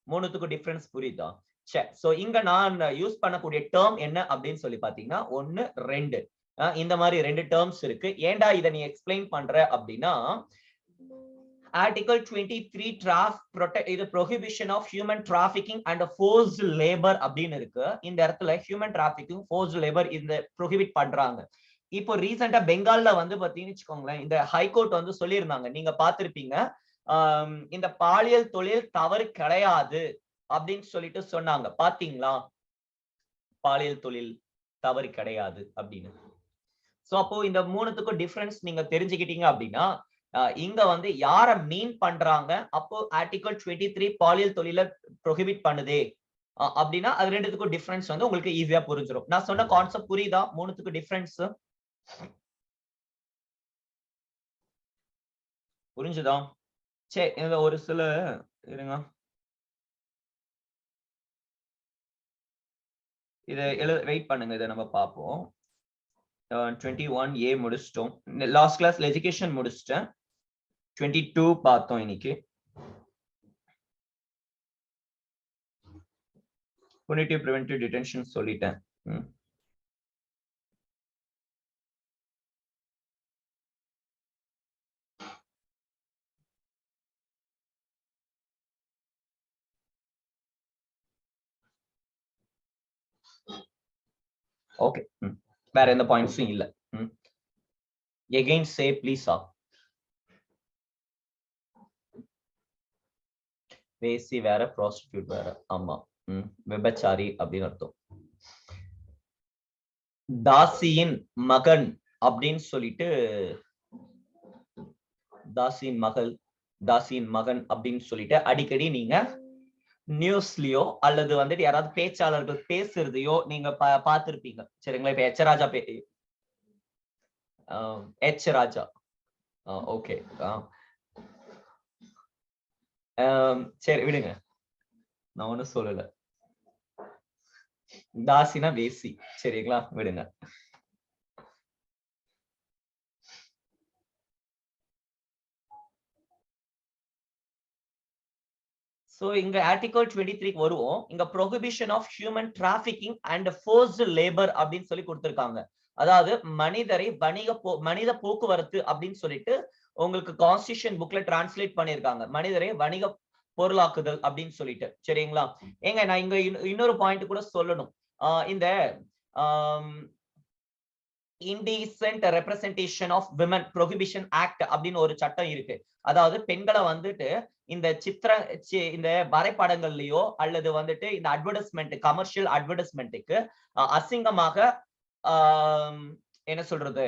Speaker 1: மூணுத்துக்கு டிஃபரன்ஸ் புரியுதா? சரி, சோ இங்க நான் யூஸ் பண்ணக்கூடிய டேர்ம் என்ன அப்படின்னு சொல்லி பாத்தீங்கன்னா 1 2 இந்த மாதிரி 2 டேர்ம்ஸ் இருக்கு. ஏன்டா இதை நீ எக்ஸ்பிளைன் பண்ற அப்படின்னா, Article 23 இது prohibition of human trafficking and forced labor அப்படின்னு இருக்கு. இந்த இடத்துல human trafficking, forced labor இந்த prohibit பண்றாங்க. இப்போ ரீசெண்டா பெங்கால்ல வந்து பாத்தீங்கன்னு வச்சுக்கோங்களேன், இந்த ஹைகோர்ட் வந்து சொல்லியிருந்தாங்க, நீங்க பார்த்திருப்பீங்க, இந்த பாலியல் தொழில் தவறு கிடையாது அப்படின்னு சொல்லிட்டு சொன்னாங்க. பாத்தீங்களா? பாலியல் தொழில் தவறு கிடையாது அப்படின்னு. சோ அப்போ இந்த மூணுத்துக்கும் டிஃபரன்ஸ் நீங்க தெரிஞ்சுக்கிட்டீங்க அப்படின்னா, இங்க வந்து யார மீன் பண்றாங்க, அப்போ ஆர்டிகல் 23 பாலியல் தொழில ப்ரோஹிபிட் பண்ணுதே அப்படின்னா அது ரெண்டுத்துக்கும் டிஃபரன்ஸ் வந்து உங்களுக்கு ஈஸியா புரிஞ்சிடும். நான் சொன்ன கான்செப்ட் புரியுதா? மூணுத்துக்கு டிஃபரன்ஸ் புரிஞ்சுதா? சரி, இந்த ஒரு சில இருங்க, இதை வெயிட் பண்ணுங்க, இதை நம்ம பார்ப்போம். 21A முடிச்சிட்டோம். லாஸ்ட் கிளாஸ்ல எஜுகேஷன் முடிச்சிட்டேன். 22 பார்த்தோம் இன்னைக்கு. Punitive preventive detention சொல்லிட்டேன். ஓகே, வேற எந்த பாயிண்ட்ஸும் இல்ல. Again say please. வேசி வேற, ப்ராஸ்டிடியூட் வேற. ஆமா, விபச்சாரி அப்படின்னு அர்த்தம். தாசியின் மகன் அப்படின்னு சொல்லிட்டு, தாசியின் மகள், தாசியின் மகன் அப்படின்னு சொல்லிட்டு அடிக்கடி நீங்க நியூஸ்லயோ அல்லது வந்துட்டு யாராவது பேச்சாளர்கள் பேசுறதையோ நீங்க பார்த்திருப்பீங்க சரிங்களா. இப்ப எச் ராஜா எச் ராஜா ஓகே, சரி விடுங்க, நான் ஒண்ணும் சொல்லல. தாசினா வேசி சரிங்களா, விடுங்க. சோ இங்க ஆர்டிகல் 23 வருவோம். இங்க prohibition of human trafficking and forced labour அப்படின்னு சொல்லி கொடுத்திருக்காங்க. அதாவது மனிதரை மனித போக்குவரத்து அப்படின்னு சொல்லிட்டு உங்களுக்கு கான்ஸ்டிடியூஷன் புக்ல டிரான்ஸ்லேட் பண்ணிருக்காங்க. மனிதரை வணிக பொருளாக்குதல் அப்படின்னு சொல்லிட்டு சரிங்களா. ஏங்க நான் இங்க இன்னொரு பாயிண்ட் கூட சொல்லணும். இந்த indecent representation of women prohibition act அப்படின்னு ஒரு சட்டம் இருக்கு. அதாவது பெண்களை வந்துட்டு இந்த இந்த வரைபடங்கள்லயோ அல்லது வந்துட்டு இந்த அட்வர்டைஸ்மெண்ட், கமர்ஷியல் அட்வர்டைஸ்மெண்ட்டுக்கு அசிங்கமாக என்ன சொல்றது,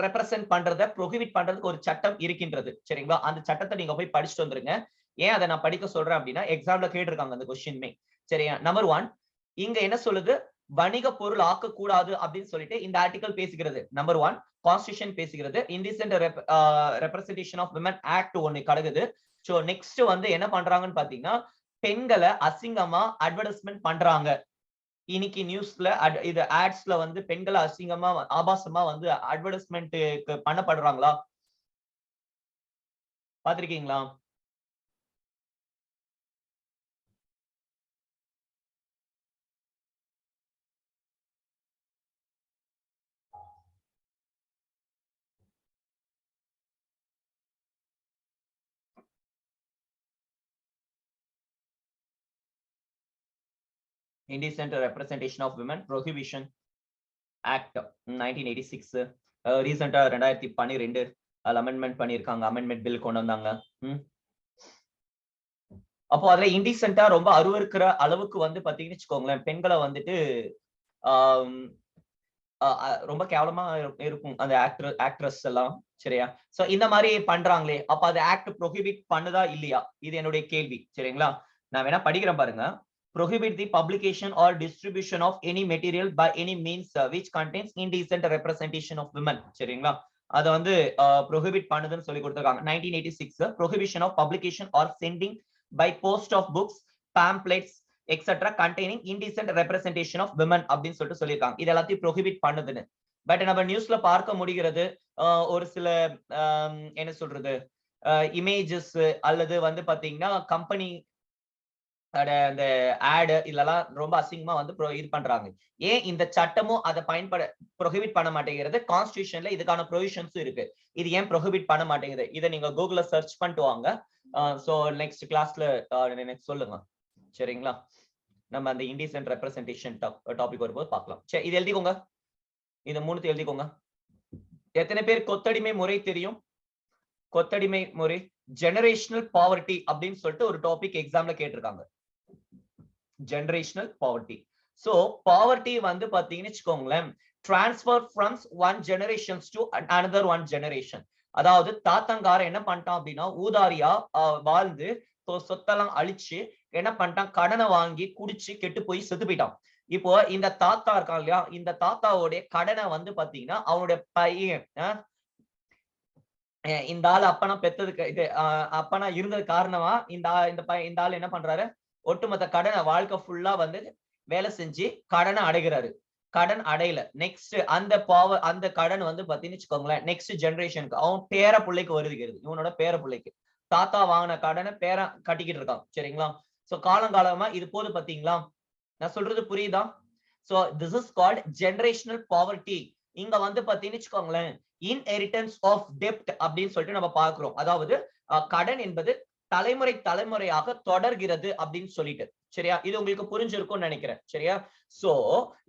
Speaker 1: ரெப்ரசன்ட் பண்றத ப்ரோஹிபிட் பண்றதுக்கு ஒரு சட்டம் இருக்கின்றது சரிங்களா. அந்த சட்டத்தை நீங்க போய் படிச்சுட்டு வந்துருங்க. ஏன் அதை நான் படிக்க சொல்றேன் அப்படின்னா, எக்ஸாம்ல கேட்டிருக்காங்க அந்த கொஸ்டின்மே சரியா. நம்பர் 1, இங்க என்ன சொல்லுது, வணிக பொருள் ஆக்கக்கூடாது அப்படின்னு சொல்லிட்டு இந்த ஆர்டிகல் பேசுகிறது. நம்பர் 1 கான்ஸ்டிடியூஷன் பேசுகிறது. இன்டிசென்ட் ரெப்ரசன்டேஷன் ஆஃப் விமன் ஆக்ட் ஒன்னு கடுகுது. சோ நெக்ஸ்ட் வந்து என்ன பண்றாங்கன்னு பாத்தீங்கன்னா, பெண்களை அசிங்கமா அட்வர்டைஸ்மெண்ட் பண்றாங்க. இன்னைக்கு நியூஸ்ல இது ஆட்ஸ்ல வந்து பெண்களை அசிங்கமா ஆபாசமா வந்து அட்வர்டைஸ்மெண்ட்டுக்கு பண்ணப்படுறாங்களா? பாத்திருக்கீங்களா? Indecent Representation of Women Prohibition Act 1986 ரீசெண்டா 2012 அதுல அமெண்ட்மெண்ட் பண்ணிருக்காங்க. அமெண்ட்மெண்ட் பில் கொண்டு வந்தாங்க. அப்போ அதுல இன்டீசென்ட்டா ரொம்ப அருவருக்கிற அளவுக்கு வந்து பாத்தீங்கன்னு வச்சுக்கோங்களேன், பெண்களை வந்துட்டு ரொம்ப கேவலமா இருக்கும் அந்த ஆக்ட்ரஸ் எல்லாம். சரியா? சோ இந்த மாதிரி பண்றாங்களே, அப்ப அது ஆக்ட் ப்ரோஹிபிட் பண்ணுதா இல்லையா? இது என்னுடைய கேள்வி. சரிங்களா? நான் வேணா படிக்கிறேன் பாருங்க. Prohibit the publication or distribution of any material by any means which contains indecent representation of women. சரிங்களா? அத வந்து prohibit பண்ணுதுன்னு சொல்லி கொடுத்திருக்காங்க. 1986 prohibition of publication or sending by post of books, pamphlets, etc. containing indecent representation of women அப்படின்னு சொல்லிட்டு சொல்லியிருக்காங்க. இது எல்லாத்தையும் prohibit பண்ணுதுன்னு. பட் நம்ம நியூஸ்ல பார்க்க முடிகிறது ஒரு சில என்ன சொல்றது இமேஜஸ் அல்லது வந்து பாத்தீங்கன்னா கம்பெனி அந்த ஆட் இதெல்லாம் ரொம்ப அசிங்கமா வந்து இது பண்றாங்க. ஏன் இந்த சட்டமும் அதை ப்ரொஹிபிட் பண்ண மாட்டேங்கிறது? கான்ஸ்டிடியூஷன்ல இதுக்கான ப்ரொவிஷன்ஸும் இருக்கு. இது ஏன் ப்ரொஹிபிட் பண்ண மாட்டேங்குது? இதை நீங்க கூகுள்ல சர்ச் பண்ணிட்டு வாங்க. சோ நெக்ஸ்ட் கிளாஸ்ல எனக்கு சொல்லுங்க. சரிங்களா? நம்ம அந்த இன்டிசென்ட் ரெப்ரசன்டேஷன் டாபிக் வரும்போது பார்க்கலாம். சரி, இது எழுதிக்கோங்க. இந்த மூணுத்தை எழுதிக்கோங்க. எத்தனை பேர் கொத்தடிமை முறை தெரியும்? கொத்தடிமை முறை ஜெனரேஷனல் பாவர்ட்டி அப்படின்னு சொல்லிட்டு ஒரு டாபிக் எக்ஸாம்ல கேட்டிருக்காங்க. Generational poverty. சோ பாவர்ட்டி வந்து பாத்தீங்கன்னு வச்சுக்கோங்களேன், transfer from one generations to another one generation. அதாவது தாத்தங்கார என்ன பண்ணிட்டான் அப்படின்னா ஊதாரியா வாழ்ந்து சொத்தெல்லாம் அழிச்சு என்ன பண்ணிட்டான், கடனை வாங்கி குடிச்சு கெட்டு போய் செத்து போயிட்டான். இப்போ இந்த தாத்தா இருக்கான் இல்லையா, இந்த தாத்தாவோடைய கடனை வந்து பாத்தீங்கன்னா அவனுடைய பையன் இந்த ஆள் அப்பனா பெத்ததுக்கு இது அப்பனா இருந்தது காரணமா இந்த ஆள் என்ன பண்றாரு, ஒட்டுமொத்த கடனை வாழ்க்கை ஃபுல்லா வந்து வேலை செஞ்சு கடனை அடைகிறாரு. கடன் அடையல. நெக்ஸ்ட் அந்த கடன் வந்து பாத்தீங்கன்னு வச்சுக்கோங்களேன், நெக்ஸ்ட் ஜெனரேஷனுக்கு அவன் பேர பிள்ளைக்கு வருகிறது. இவனோட பேர பிள்ளைக்கு தாத்தா வாங்கின கடனை பேர கட்டிக்கிட்டு இருக்கான். சரிங்களா? சோ காலங்காலமா இது போது பாத்தீங்களா? நான் சொல்றது புரியுதா? So this is called generational poverty. இங்க வந்து பாத்தீங்கன்னு வச்சுக்கோங்களேன், இன்ஹெரிட்டன்ஸ் ஆஃப் டெப்ட் அப்படின்னு சொல்லிட்டு நம்ம பார்க்கிறோம். அதாவது கடன் என்பது தலைமுறையாக தொடர்கிறது அப்படின்னு சொல்லிட்டு. சரியா? இது உங்களுக்கு புரிஞ்சிருக்கும்னு நினைக்கிறேன். சரியா? சோ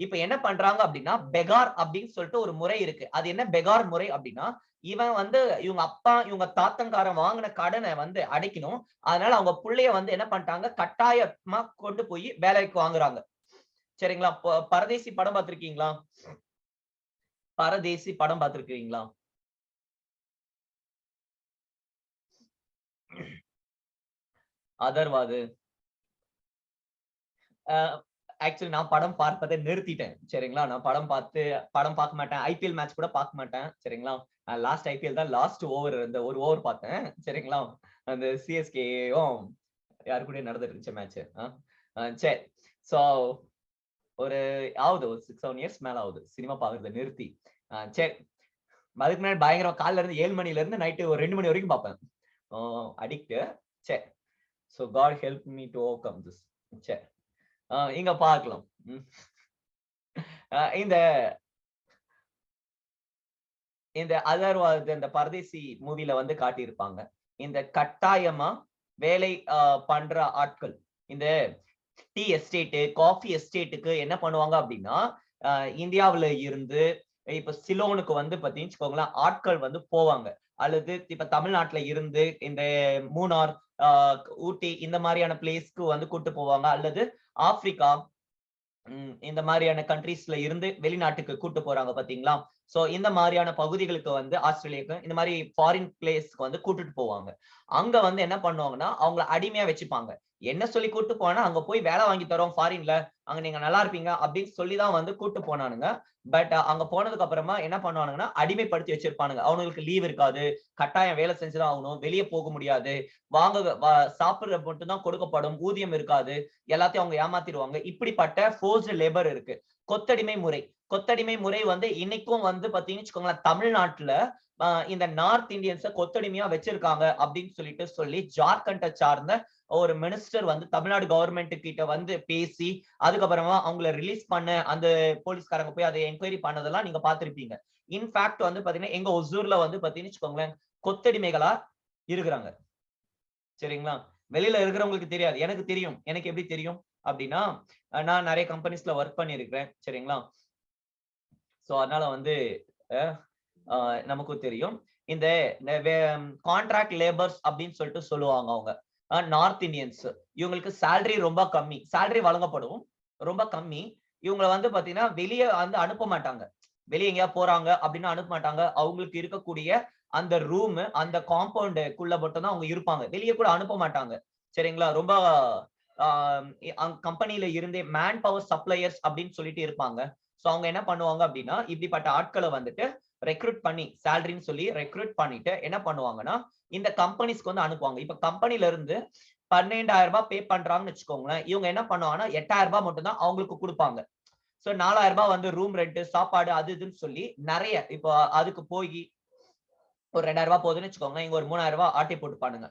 Speaker 1: இப்ப என்ன பண்றாங்க அப்படின்னா பெகார் அப்படின்னு சொல்லிட்டு ஒரு முறை இருக்கு. அது என்ன பெகார் முறை அப்படின்னா, இவன் வந்து இவங்க அப்பா இவங்க தாத்தங்காரன் வாங்கின கடனை வந்து அடைக்கணும். அதனால அவங்க பிள்ளைய வந்து என்ன பண்ணிட்டாங்க, கட்டாயமா கொண்டு போய் வேலைக்கு வாங்குறாங்க. சரிங்களா? பரதேசி படம் பார்த்திருக்கீங்களா? பரதேசி படம் பார்த்திருக்கீங்களா? அதர்வாது ஆக்சுவலி நான் படம் பார்ப்பதை நிறுத்திட்டேன். சரிங்களா? நான் படம் பார்க்க மாட்டேன். ஐபிஎல் மேட்ச் கூட பார்க்க மாட்டேன். சரிங்களா? லாஸ்ட் ஐபிஎல் தான் லாஸ்ட் ஓவர் இந்த ஒரு ஓவர் பார்த்தேன். சரிங்களா? அந்த சிஎஸ்கேயும் யாரு கூட நடந்துட்டு இருந்துச்சு மேட்ச். சரி. சோ ஒரு ஆகுது ஒரு 6-7 இயர்ஸ் மேல ஆகுது சினிமா பாக்குறத நிறுத்தி. சரி, அதுக்கு முன்னாடி பயங்கரமா காலைல இருந்து 7 மணில இருந்து நைட்டு ஒரு 2 மணி வரைக்கும் பார்ப்பேன். அடிக்ட். சரி. So God help me to overcome this. சரி, இங்க பார்க்கலாம். இந்த இந்த அதர்வாத் இந்த பரதேசி மூவில வந்து காட்டியிருப்பாங்க. இந்த கட்டாயமா வேலை பண்ற ஆட்கள் இந்த டீ எஸ்டேட், காஃபி எஸ்டேட்டுக்கு என்ன பண்ணுவாங்க அப்படின்னா, இந்தியாவுல இருந்து இப்ப சிலோனுக்கு வந்து பாத்தீங்கன்னா ஆட்கள் வந்து போவாங்க. அல்லது இப்ப தமிழ்நாட்டுல இருந்து இந்த மூணார், ஊட்டி இந்த மாதிரியான பிளேஸ்க்கு வந்து கூட்டு போவாங்க. அல்லது ஆப்பிரிக்கா இந்த மாதிரியான கண்ட்ரீஸ்ல இருந்து வெளிநாட்டுக்கு கூட்டு போறாங்க பாத்தீங்களா? சோ இந்த மாதிரியான பகுதிகளுக்கு வந்து ஆஸ்திரேலியாக்கு இந்த மாதிரி ஃபாரின் பிளேஸ்க்கு வந்து கூட்டிட்டு போவாங்க. அங்க வந்து என்ன பண்ணுவாங்கன்னா அவங்களை அடிமையா வச்சுப்பாங்க. என்ன சொல்லி கூட்டு போனா, அங்க போய் வேலை வாங்கி தரோம் ஃபாரின்ல, அங்க நீங்க நல்லா இருப்பீங்க அப்படின்னு சொல்லிதான் வந்து கூட்டு போனானுங்க. பட் அங்க போனதுக்கு அப்புறமா என்ன பண்ணுவானுங்கன்னா அடிமைப்படுத்தி வச்சிருப்பானுங்க. அவங்களுக்கு லீவ் இருக்காது, கட்டாயம் வேலை செஞ்சுதான் ஆகணும், வெளியே போக முடியாது, சாப்பிடுற மட்டும் தான் கொடுக்கப்படும், ஊதியம் இருக்காது, எல்லாத்தையும் அவங்க ஏமாத்திடுவாங்க. இப்படிப்பட்ட ஃபோர்ஸ்டு லேபர் இருக்கு. கொத்தடிமை முறை. கொத்தடிமை முறை வந்து இன்னைக்கும் வந்து பாத்தீங்கன்னு வச்சுக்கோங்களேன், தமிழ்நாட்டுல இந்த நார்த் இந்தியன்ஸ கொத்தடிமையா வச்சிருக்காங்க அப்படின்னு சொல்லி ஜார்க்கண்டை சார்ந்த ஒரு மினிஸ்டர் வந்து தமிழ்நாடு கவர்மெண்ட் கிட்ட வந்து பேசி அதுக்கப்புறமா அவங்கள ரிலீஸ் பண்ண அந்த போலீஸ்காரங்க போய் அதை என்கொயரி பண்ணதெல்லாம் நீங்க பாத்திருப்பீங்க. இன்ஃபேக்ட் வந்து பாத்தீங்கன்னா எங்க ஒசூர்ல வந்து பாத்தீங்கன்னு வச்சுக்கோங்களேன் கொத்தடிமைகளா இருக்கிறாங்க. சரிங்களா? வெளியில இருக்கிறவங்களுக்கு தெரியாது, எனக்கு தெரியும். எனக்கு எப்படி தெரியும் அப்படின்னா, நான் நிறைய கம்பெனிஸ்ல ஒர்க் பண்ணிருக்கிறேன். சரிங்களா? சோ அதனால வந்து நமக்கும் தெரியும். இந்த கான்ட்ராக்ட் லேபர்ஸ் அப்படின்னு சொல்லிட்டு சொல்லுவாங்க அவங்க. நார்த் இந்தியன்ஸ் இவங்களுக்கு சேலரி ரொம்ப கம்மி, சேலரி வழங்கப்படும் ரொம்ப கம்மி. இவங்களை வந்து பாத்தீங்கன்னா வெளியே வந்து அனுப்ப மாட்டாங்க, வெளியே எங்கேயா போறாங்க அப்படின்னு அனுப்ப மாட்டாங்க. அவங்களுக்கு இருக்கக்கூடிய அந்த ரூம் அந்த காம்பவுண்டுக்குள்ள மட்டும் தான் அவங்க இருப்பாங்க, வெளியே கூட அனுப்ப மாட்டாங்க. சரிங்களா? ரொம்ப கம்பெனில இருந்தே மேன் பவர் சப்ளையர்ஸ் அப்படின்னு சொல்லிட்டு இருப்பாங்க. சோ அவங்க என்ன பண்ணுவாங்க அப்படின்னா இப்படிப்பட்ட ஆட்களை வந்துட்டு ரெக்ரூட் பண்ணி சேலரின்னு சொல்லி ரெக்ரூட் பண்ணிட்டு என்ன பண்ணுவாங்கன்னா இந்த கம்பெனிஸ்க்கு வந்து அனுப்புவாங்க. இப்ப கம்பெனில இருந்து 12,000 ரூபாய் பே பண்றாங்கன்னு வச்சுக்கோங்களேன். இவங்க என்ன பண்ணுவாங்கன்னா 8,000 ரூபாய் மட்டும் தான் அவங்களுக்கு கொடுப்பாங்க. சோ 4,000 ரூபாய் வந்து ரூம் ரெண்ட், சாப்பாடு அது இதுன்னு சொல்லி நிறைய இப்போ அதுக்கு போய் ஒரு 2,000 ரூபாய் போகுதுன்னு வச்சுக்கோங்க, இங்க ஒரு 3,000 ரூபாய் ஆட்டி போட்டுப்பானுங்க.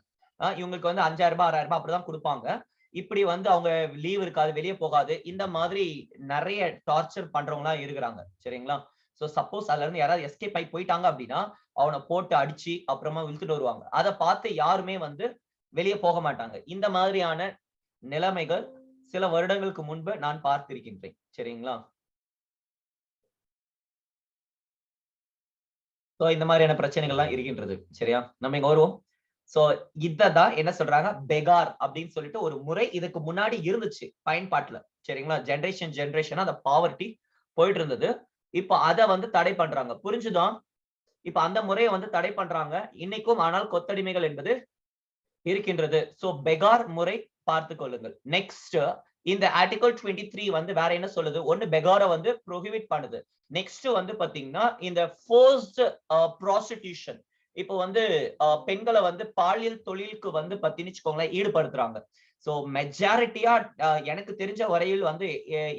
Speaker 1: இவங்களுக்கு வந்து 5,000 ரூபாய் 6,000 ரூபாய் அப்படிதான் கொடுப்பாங்க. இப்படி வந்து அவங்க லீவ் இருக்காது, வெளியே போகாது, இந்த மாதிரி நிறைய டார்ச்சர் பண்றவங்களா இருக்கிறாங்க. சரிங்களா? சோ சப்போஸ் அதுல இருந்து யாராவது எஸ்கேப் ஆகி போயிட்டாங்க அப்படின்னா அவனை போட்டு அடிச்சு அப்புறமா இழுத்துட்டு வருவாங்க. அதை பார்த்து யாருமே வந்து வெளியே போக மாட்டாங்க. இந்த மாதிரியான நிலைமைகள் சில வருடங்களுக்கு முன்பு நான் பார்த்திருக்கின்றேன். சரிங்களா? சோ இந்த மாதிரியான பிரச்சனைகள்லாம் இருக்கின்றது. சரியா? நம்ம இங்க வருவோம். சோ இததான் என்ன சொல்றாங்க, பெகார் அப்படின்னு சொல்லிட்டு ஒரு முறை இதுக்கு முன்னாடி இருந்துச்சு பயன்பாட்டுல. சரிங்களா? ஜெனரேஷனா அந்த பாவர்ட்டி போயிட்டு இருந்தது. இப்ப அத வந்து தடை பண்றாங்க. புரிஞ்சுதா? இப்ப அந்த முறையை வந்து தடை பண்றாங்க இன்னைக்கும். ஆனால் கொத்தடிமைகள் என்பது இருக்கின்றது. சோ பெகார் முறை பார்த்துக் கொள்ளுங்கள். நெக்ஸ்ட் இந்த ஆர்டிகல் 23 வந்து வேற என்ன சொல்லுது? ஒன்னு பெகாரை வந்து ப்ரோஹிபிட் பண்ணுது. நெக்ஸ்ட் வந்து பாத்தீங்கன்னா இந்த ஃபோர்ஸ்ட் ப்ராஸ்டிடியூஷன், இப்போ வந்து பெண்களை வந்து பாலியல் தொழிலுக்கு வந்து பாத்தீங்கன்னு ஈடுபடுத்துறாங்க. சோ மெஜாரிட்டியா எனக்கு தெரிஞ்ச வரையில் வந்து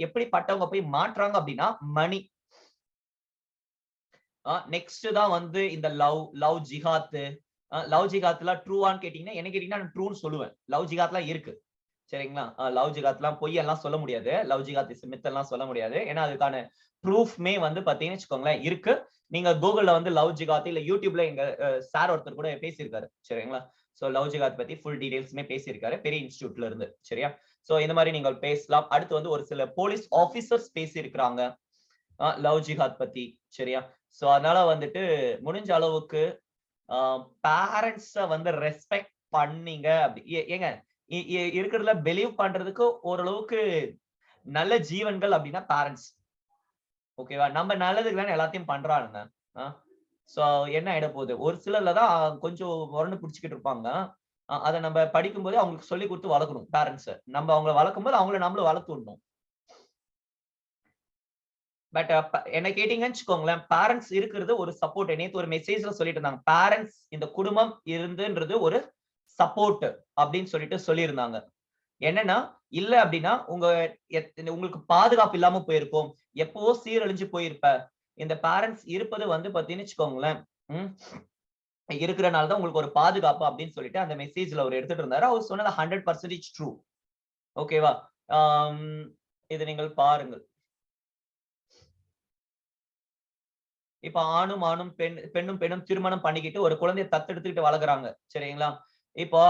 Speaker 1: எப்படிப்பட்டவங்க போய் மாற்றாங்க அப்படின்னா மணி. நெக்ஸ்ட் தான் வந்து இந்த லவ் ஜிஹாத். லவ் ஜிகாத்லாம் ட்ரூவான்னு கேட்டீங்கன்னா என்ன கேட்டீங்கன்னா நான் ட்ரூன்னு சொல்லுவேன். லவ் ஜிகாத்லாம் இருக்கு. சரிங்களா? லவ் ஜிகாத்லாம் பொய் எல்லாம் சொல்ல முடியாது. லவ் ஜிகாத் இஸ் மித் எல்லாம் சொல்ல முடியாது. ஏன்னா அதுக்கான ப்ரூஃப்மே வந்து பாத்தீங்கன்னு வச்சுக்கோங்களேன் இருக்கு. நீங்க கூகுள்ல வந்து லவ் ஜிகாத் இல்ல யூடியூப்ல எங்க சார் ஒருத்தர் கூட பேசியிருக்காரு. சரிங்களா? சோ லவ் ஜிகாத் பத்தி ஃபுல் டீடைல்ஸ்மே பேசியிருக்காரு பெரிய இன்ஸ்டிடியூட்ல இருந்து. சரியா? சோ இந்த மாதிரி நீங்கள் பேசலாம். அடுத்து வந்து ஒரு சில போலீஸ் ஆபீசர்ஸ் பேசியிருக்கிறாங்க லவ் ஜிகாத் பத்தி. சரியா? சோ அதனால வந்துட்டு முடிஞ்ச அளவுக்கு பேரண்ட்ஸ வந்து ரெஸ்பெக்ட் பண்ணீங்க. அப்படி ஏங்க இருக்கிறதுல பிலீவ் பண்றதுக்கு ஓரளவுக்கு நல்ல ஜீவன்கள் அப்படின்னா பேரண்ட்ஸ். ஓகேவா? நம்ம நல்லதுக்கு தானே எல்லாத்தையும் பண்றாங்க. சோ என்ன ஆயிட போகுது, ஒரு சிலர்ல தான் கொஞ்சம் முரண்டு பிடிச்சுக்கிட்டு இருப்பாங்க. அதை நம்ம படிக்கும் போது அவங்களுக்கு சொல்லி கொடுத்து வளர்க்கணும் பேரண்ட்ஸ். நம்ம அவங்களை வளர்க்கும் போது அவங்கள நம்மளும் வளர்த்து விடணும். பட் என்ன கேட்டீங்கன்னு வச்சுக்கோங்களேன், பேரண்ட்ஸ் இருக்கிறது ஒரு சப்போர்ட். நேத்து ஒரு மெசேஜ்ல சொல்லிட்டு இருந்தாங்க, பேரண்ட்ஸ் இந்த குடும்பம் இருந்துன்றது ஒரு சப்போர்ட் அப்படின்னு சொல்லிட்டு சொல்லியிருந்தாங்க. என்னன்னா இல்ல அப்படின்னா உங்களுக்கு பாதுகாப்பு இல்லாம போயிருக்கும், எப்பவோ சீரழிஞ்சு போயிருப்ப. இந்த பேரண்ட்ஸ் இருப்பது வந்து பாத்தீங்கன்னு வச்சுக்கோங்களேன் இருக்கிறனால தான் உங்களுக்கு ஒரு பாதுகாப்பு அப்படின்னு சொல்லிட்டு அந்த மெசேஜ்ல அவர் எடுத்துட்டு இருந்தாரு. அவர் சொன்னது 100% ட்ரூ. ஓகேவா? இது நீங்கள் பாருங்கள். இப்ப ஆணும் ஆணும் பெண்ணும் பெண்ணும் திருமணம் பண்ணிக்கிட்டு ஒரு குழந்தையை தத்தெடுத்துக்கிட்டு வளர்க்குறாங்க. சரிங்களா? இப்போ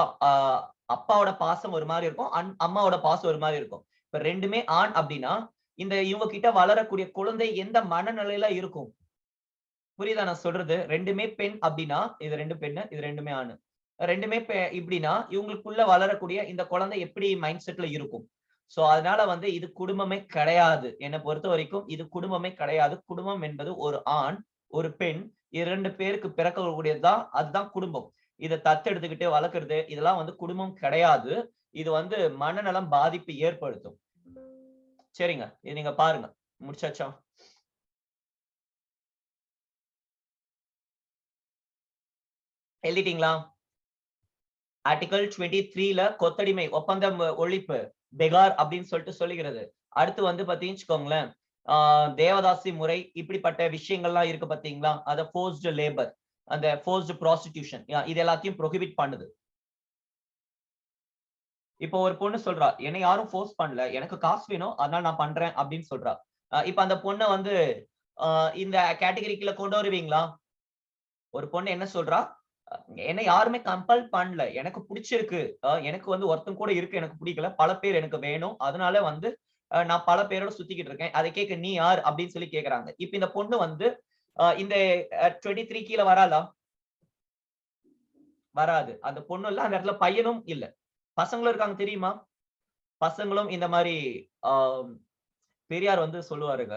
Speaker 1: அப்பாவோட பாசம் ஒரு மாதிரி இருக்கும், அம்மாவோட பாசம் ஒரு மாதிரி இருக்கும். இப்ப ரெண்டுமே ஆண் அப்படின்னா இந்த இவங்க கிட்ட வளரக்கூடிய குழந்தை எந்த மனநிலையில இருக்கும்? புரியுதா நான் சொல்றது? ரெண்டுமே பெண் அப்படின்னா இது ரெண்டு பெண்ணு, இது ரெண்டுமே ஆணு. ரெண்டுமே இப்படின்னா இவங்களுக்குள்ள வளரக்கூடிய இந்த குழந்தை எப்படி மைண்ட் செட்ல இருக்கும்? சோ அதனால வந்து இது குடும்பமே கிடையாது. என்னை பொறுத்த வரைக்கும் இது குடும்பமே கிடையாது. குடும்பம் என்பது ஒரு ஆண் ஒரு பெண் 2 பேருக்கு பிறக்கக்கூடியதுதான், அதுதான் குடும்பம். இதை தத்தெடுத்துக்கிட்டு வளர்க்கறது இதெல்லாம் வந்து குடும்பம் கிடையாது. இது வந்து மனநலம் பாதிப்பு ஏற்படுத்தும். சரிங்க, இது நீங்க பாருங்க. முடிச்சாச்சா? எழுதிட்டீங்களா? ஆர்டிகல் 23ல கொத்தடிமை ஒப்பந்தம் ஒழிப்பு பெகார் அப்படின்னு சொல்லிட்டு சொல்லுகிறது. அடுத்து வந்து பாத்தீங்கன்னு தேவதாசி முறை இப்படிப்பட்ட விஷயங்கள்லாம் இருக்கு பாத்தீங்களா? அத ஃபோர்ஸ்டு லேபர், அந்த ஃபோர்ஸ்டு ப்ராஸ்டிடியூஷன் இது எல்லாத்தையும் ப்ரோஹிபிட் பண்ணுது. இப்போ ஒரு பொண்ணு சொல்றா, என்னை யாரும் ஃபோர்ஸ் பண்ணல, எனக்கு காசு வேணும் அதனால நான் பண்றேன் அப்படின்னு சொல்றா. இப்ப அந்த பொண்ணை வந்து இந்த கேட்டகரிக்குள்ள கொண்டு வருவீங்களா? ஒரு பொண்ணு என்ன சொல்றா, என்ன யாருமே கம்பல் பண்ணல, எனக்கு பிடிச்சிருக்கு, எனக்கு வந்து ஒருத்தன் கூட இருக்கு எனக்கு பிடிக்கல, பல பேர் எனக்கு வேணும், அதனால வந்து நான் பல பேரோட சுத்திக்கிட்டு இருக்கேன், அதை கேட்க நீ யார் அப்படின்னு சொல்லி கேக்குறாங்க. இப்ப இந்த பொண்ணு வந்து இந்த 23 கீழ வராளா? வராது. அந்த பொண்ணு இல்ல, அந்த இடத்துல பையனும் இல்ல. பசங்களும் இருக்காங்க தெரியுமா? பசங்களும் இந்த மாதிரி பெரியார் வந்து சொல்லுவாருங்க.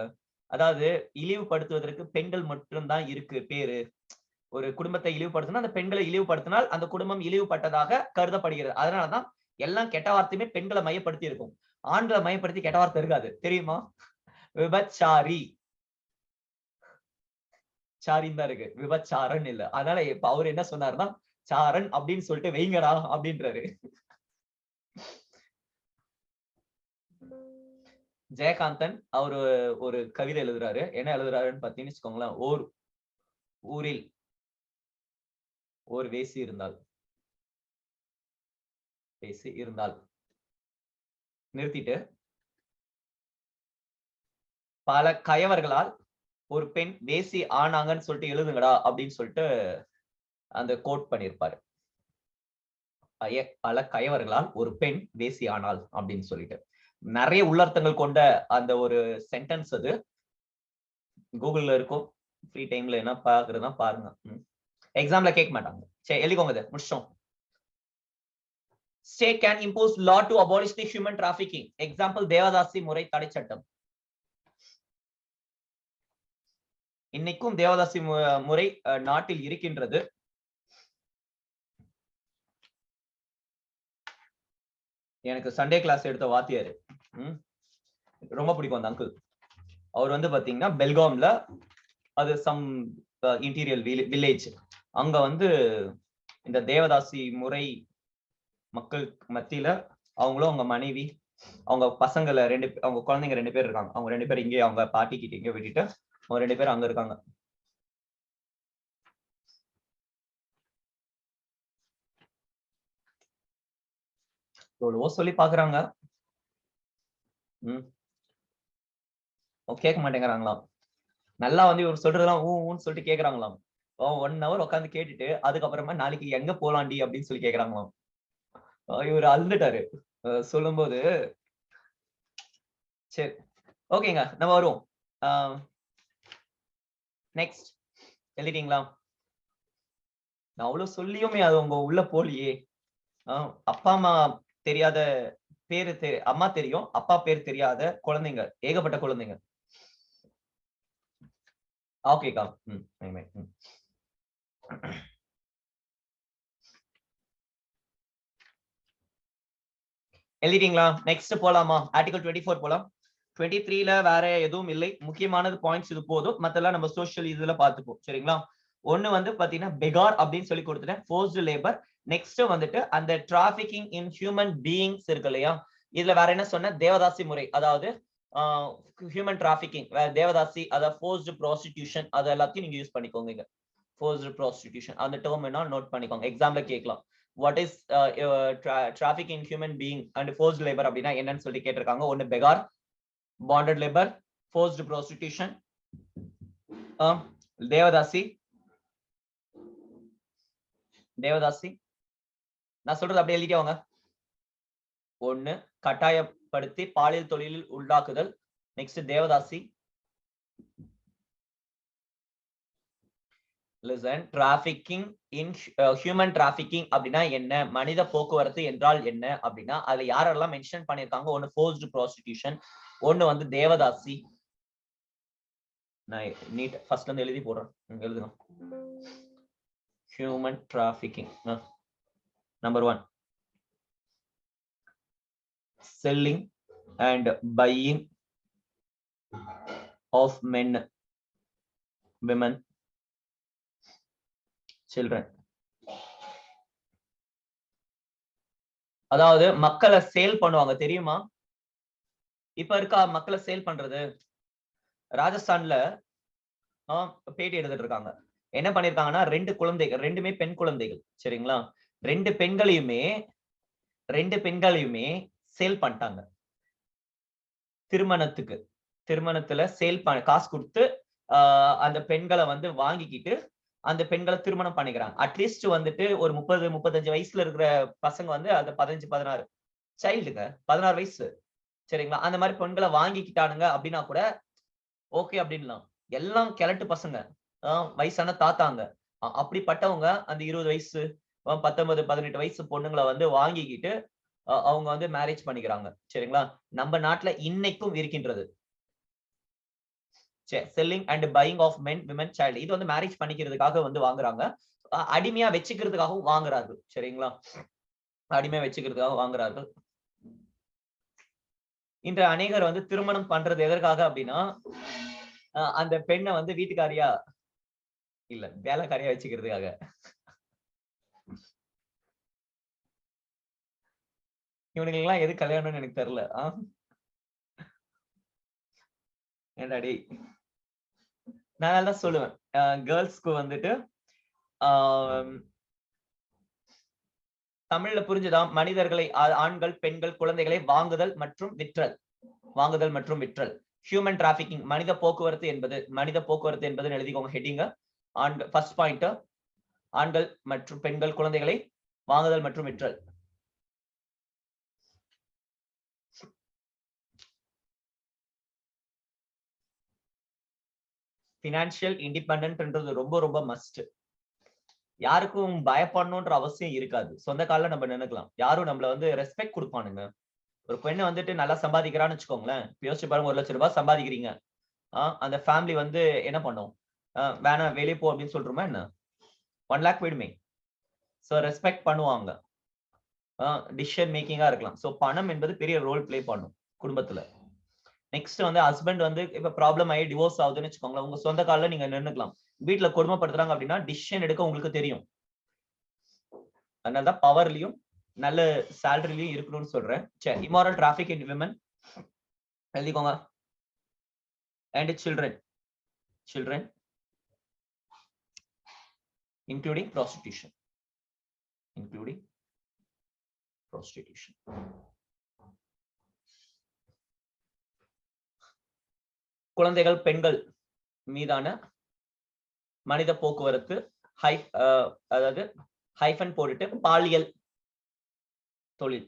Speaker 1: அதாவது இழிவுபடுத்துவதற்கு பெண்கள் மட்டும்தான் இருக்கு பேரு. ஒரு குடும்பத்தை இழிவுபடுத்தினா அந்த பெண்களை இழிவுபடுத்தினால் அந்த குடும்பம் இழிவுபட்டதாக கருதப்படுகிறது. அதனாலதான் எல்லா கெட்ட வார்த்தையுமே பெண்களை மையப்படுத்தி இருக்கும். ஆண்களை மையப்படுத்தி கெட்ட வார்த்தை இருக்காது. தெரியுமா? விபச்சாரி. சாரின்னு தான் இருக்கு. விபச்சாரன் இல்ல. அதனால இப்ப அவரு என்ன சொன்னாருன்னா, சாரன் அப்படின்னு சொல்லிட்டு வைங்கடா அப்படின்றாரு. ஜெயகாந்தன் அவரு ஒரு கவிதை எழுதுறாரு. என்ன எழுதுறாருன்னு பாத்தீங்கன்னு வச்சுக்கோங்களேன். ஓர் ஊரில் ஒரு வேசி இருந்தால். வேசி இருந்தால். நிறுத்திட்டு பல கயவர்களால் ஒரு பெண் வேசி ஆனாங்கன்னு சொல்லிட்டு எழுதுங்கடா அப்படின்னு சொல்லிட்டு அந்த கோட் பண்ணிருப்பாரு. பல கயவர்களால் ஒரு பெண் வேசி ஆனாள் அப்படின்னு சொல்லிட்டு நிறைய உள்ளர்த்தங்கள் கொண்ட அந்த ஒரு சென்டென்ஸ் அது. கூகுள்ல இருக்கும். ஃப்ரீ டைம்ல என்ன பாக்குறதுனா பாருங்க. எக்ஸாம்ல கேட்க மாட்டாங்க. சரி எழுதிக்கோங்க இதை முடிச்சோம். State can impose law to abolish the human trafficking. Example devadasi முறை தடை சட்டம். இன்னைக்கும் தேவதாசி முறை நாட்டில் இருக்கின்றது. எனக்கு சண்டே கிளாஸ் எடுத்த வாத்தியாரு ரொம்ப பிடிக்கும் அந்த அங்கிள். அவர் வந்து பாத்தீங்கன்னா பெல்காம்ல அது சம் இன்டீரியர் வில்லேஜ் அங்க வந்து இந்த தேவதாசி முறை மக்கள் மத்தியில அவங்களும் அவங்க மனைவி அவங்க பசங்களை அவங்க குழந்தைங்க 2 பேர் இருக்காங்க. அவங்க 2 பேர் இங்கே அவங்க பாட்டி கிட்ட இங்கே விட்டுட்டு அவங்க 2 பேர் அங்க இருக்காங்க. எவ்வளவோ சொல்லி பாக்குறாங்க. கேட்க மாட்டேங்கிறாங்களாம். நல்லா வந்து இவர் சொல்றதெல்லாம் ஊன்னு சொல்லிட்டு கேக்குறாங்களாம். 1 hour உட்காந்து கேட்டுட்டு அதுக்கப்புறமா நாளைக்கு எங்க போலாண்டி அப்படின்னு சொல்லி கேக்குறாங்களாம். இவர் அழுந்துட்டாரு சொல்லும்போது. சரி ஓகேங்க நம்ம வருவோம். நெக்ஸ்ட் எழுதிட்டீங்களா? நான் அவ்வளவு சொல்லியுமே அது உங்க உள்ள போலியே. அப்பா அம்மா தெரியாத பேரு அம்மா தெரியும், அப்பா பேர் தெரியாத குழந்தைங்க ஏகப்பட்ட குழந்தைங்க. ஓகேக்கா. எழுதிட்டீங்களா? நெக்ஸ்ட் போலாமா? ஆர்டிகல் 24 போலாம். 23ல வேற எதுவும் இல்லை. முக்கியமானது பாயிண்ட்ஸ் இது போதும். மத்தெல்லாம் நம்ம சோஷியல் இதுல பாத்துப்போம். சரிங்களா? ஒண்ணு வந்து பாத்தீங்கன்னா பெகார் அப்படின்னு சொல்லி கொடுத்துட்டேன். Forced labour. நெக்ஸ்ட் வந்துட்டு அந்த டிராபிகிங் இன் ஹியூமன் பீயிங்ஸ் இருக்கு இல்லையா? இதுல வேற என்ன சொன்ன? தேவதாசி முறை. அதாவது ஹியூமன் டிராபிகிங் தேவதாசி, அதாவது ஃபோர்ஸ்டு ப்ராஸ்டிடியூஷன், அது எல்லாத்தையும் நீங்க யூஸ் பண்ணிக்கோங்க. இங்க ஃபோர்ஸ்டு ப்ராஸ்டிடியூஷன் அந்த டேர்ம் என்ன நோட் பண்ணிக்கோங்க. எக்ஸாம்ல கேட்கலாம். What is trafficking in human being and forced labor அப்படின்னா என்னன்னு சொல்லி கேட்டிருக்காங்க. ஒன்னு பெகார், bonded labor, forced prostitution, devadasi. Devadasi நான் சொல்றது அப்படியே எழுதிட்டே வாங்க. ஒன்னு கட்டாயப்படுத்தி பாலியல் தொழிலில் உள்ளாக்குதல். Next devadasi. Listen, trafficking in human trafficking அப்படின்னா என்ன? மனித போக்குவரத்து என்றால் என்ன அப்படின்னா அதுல யாரெல்லாம் மென்ஷன் பண்ணிருக்காங்க? ஒன்னு forced prostitution, ஒன்னு வந்து தேவதாசி. நான் நீட் ஃபர்ஸ்ட்ல இருந்து எழுதி போடுறேன். எழுதுங்க. Human trafficking. Number 1 selling and buying of men, women, children. அதாவது மக்களை சேல் பண்ணுவாங்க தெரியுமா? இப்ப இருக்கா மக்களை சேல் பண்றது? ராஜஸ்தான்ல பேட்டி எடுத்துட்டு இருக்காங்க. என்ன பண்ணிருக்காங்கன்னா 2 குழந்தைகள், 2மே பெண் குழந்தைகள். சரிங்களா? 2 பெண்களையுமே சேல் பண்ணிட்டாங்க. திருமணத்துல சேல் காசு கொடுத்து அந்த பெண்களை வந்து வாங்கிக்கிட்டு அந்த பெண்களை திருமணம் பண்ணிக்கிறாங்க. அட்லீஸ்ட் வந்துட்டு ஒரு 30-35 வயசுல இருக்கிற பசங்க வந்து அது 15-16 சைல்டுங்க, 16 வயசு. சரிங்களா? அந்த மாதிரி பெண்களை வாங்கிக்கிட்டானுங்க அப்படின்னா கூட ஓகே அப்படின்லாம். எல்லாம் கிழட்டு பசங்க, வயசான தாத்தாங்க. அப்படிப்பட்டவங்க அந்த 20 வயசு 19-18 வயசு பொண்ணுங்களை வந்து வாங்கிக்கிட்டு அவங்க வந்து மேரேஜ் பண்ணிக்கிறாங்க. சரிங்களா? நம்ம நாட்டுல இன்னைக்கும் இருக்கின்றது. Selling and buying of men, women, child. இது வந்து மேரேஜ் பண்ணிக்கிறதுக்காக வந்து வாங்குறாங்க. அடிமையா வச்சுக்கிறதுக்காகவும் வாங்குறார்கள். சரிங்களா? அடிமையா வச்சுக்கிறதுக்காக வாங்குறார்கள். இன்று அநேகர் வந்து திருமணம் பண்றது எதற்காக அப்படின்னா, அந்த பெண்ணை வந்து வீட்டுக்காரியா இல்ல வேலைக்காரியா வச்சுக்கிறதுக்காக. இவனுக்கு எல்லாம் எது கல்யாணம்னு எனக்கு தெரியல. ஏன்டாடி நான் தான் சொல்லுவேன். கேர்ள்ஸ்க்கு வந்துட்டு தமிழ்ல புரிஞ்சுதா? மனிதர்களை, ஆண்கள், பெண்கள், குழந்தைகளை வாங்குதல் மற்றும் விற்றல். வாங்குதல் மற்றும் விற்றல். ஹியூமன் டிராபிகிங், மனித போக்குவரத்து என்பது எழுதிக்கோங்க ஹெட்டிங்க. ஃபர்ஸ்ட் பாயிண்ட், ஆண்கள் மற்றும் பெண்கள், குழந்தைகளை வாங்குதல் மற்றும் விற்றல். பினான்சியல் இண்டிபெண்டன்ட்ன்றது ரொம்ப ரொம்ப மஸ்ட். யாருக்கும் பயப்படணும்ன்ற அவசியம் இருக்காது. சொந்த கால்ல நம்ம நினைக்கலாம். யாரும் நம்மள வந்து ரெஸ்பெக்ட் கொடுப்பானுங்க. ஒரு பெண்ணை வந்துட்டு நல்லா சம்பாதிக்கிறான்னு வச்சுக்கோங்களேன். யோசிச்சு பாருங்க, 1 லட்சம் ரூபாய் சம்பாதிக்கிறீங்க. அந்த ஃபேமிலி வந்து என்ன பண்ணும்? வேணாம் வெளியே போ அப்படின்னு சொல்றோமா என்ன? 1 லேக் போயிடுமே. சோ ரெஸ்பெக்ட் பண்ணுவாங்க. டிசிஷன் மேக்கிங்கா இருக்கலாம். சோ பணம் என்பது பெரிய ரோல் பிளே பண்ணும் குடும்பத்துல. நெக்ஸ்ட் வந்து ஹஸ்பண்ட் வந்து இப்ப ப்ராப்ளம் ஆகி டிவோர்ஸ் ஆகுதுன்னு வச்சுக்கோங்களேன். உங்க சொந்த கால்ல நீங்க நின்னுக்கலாம். வீட்டுல கொடுமைப்படுத்துறாங்க அப்படின்னா டிசிஷன் எடுக்க உங்களுக்கு தெரியும். அதனாலதான் பவர்லயும் நல்ல சேலரிலயும் இருக்கணும்னு சொல்றேன். சரி, இம்மாரல் டிராபிக் இன் விமன் எழுதிக்கோங்க. And children including prostitution. குழந்தைகள், பெண்கள் மீதான மனித போக்குவரத்து, அதாவது ஹைஃபன் போட்டுட்டு பாலியல் தொழில்.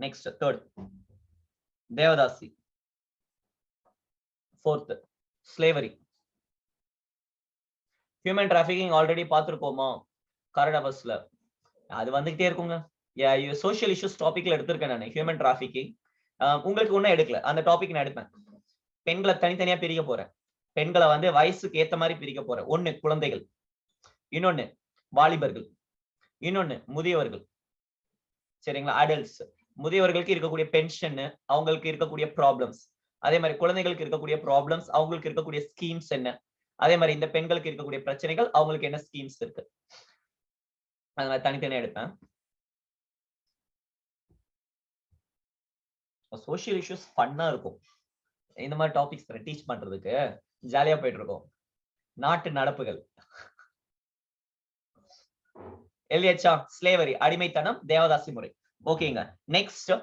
Speaker 1: Next third devadasi. Fourth slavery. Human trafficking already பார்த்திருக்கோமா கரண்ட் அவர்ஸ்ல? அது வந்துகிட்டே இருக்குங்க. சோஷியல் இஷ்யூஸ் டாபிக்ல எடுத்திருக்கேன் நான் ஹியூமன் டிராபிகிங். உங்களுக்கு ஒன்னும் எடுக்கல, அந்த டாபிக் நான் எடுப்பேன். பெண்களை தனித்தனியா பிரிக்க போறேன். பெண்களை வந்து வயசுக்கு ஏத்த மாதிரி பிரிக்க போறேன். ஒண்ணு குழந்தைகள், இன்னொன்னு வாலிபர்கள், இன்னொன்னு முதியவர்கள். சரிங்களா? அடல்ட்ஸ். முதியவர்களுக்கு இருக்கக்கூடிய பென்ஷன், அவங்களுக்கு இருக்கக்கூடிய ப்ராப்ளம்ஸ். அதே மாதிரி குழந்தைகளுக்கு இருக்கக்கூடிய ப்ராப்ளம்ஸ், அவங்களுக்கு இருக்கக்கூடிய ஸ்கீம்ஸ் என்ன. அதே மாதிரி இந்த பெண்களுக்கு இருக்கக்கூடிய பிரச்சனைகள், அவங்களுக்கு என்ன ஸ்கீம்ஸ் இருக்கு. அதனால தனித்தனியா எடுப்பேன். சோஷியல் இஷ்யூஸ் ஃபன்னா இருக்கும். இந்த மாதிரி டாபிக்ஸ் டீச் பண்றதுக்கு ஜாலியா போயிட்டு இருக்கோம். நாட்டு நடப்புகள் எல்ஹெச்ஆ ஸ்லேவரி, அடிமைத்தனம், தேவதாசி முறை. ஓகேங்க. நெக்ஸ்ட்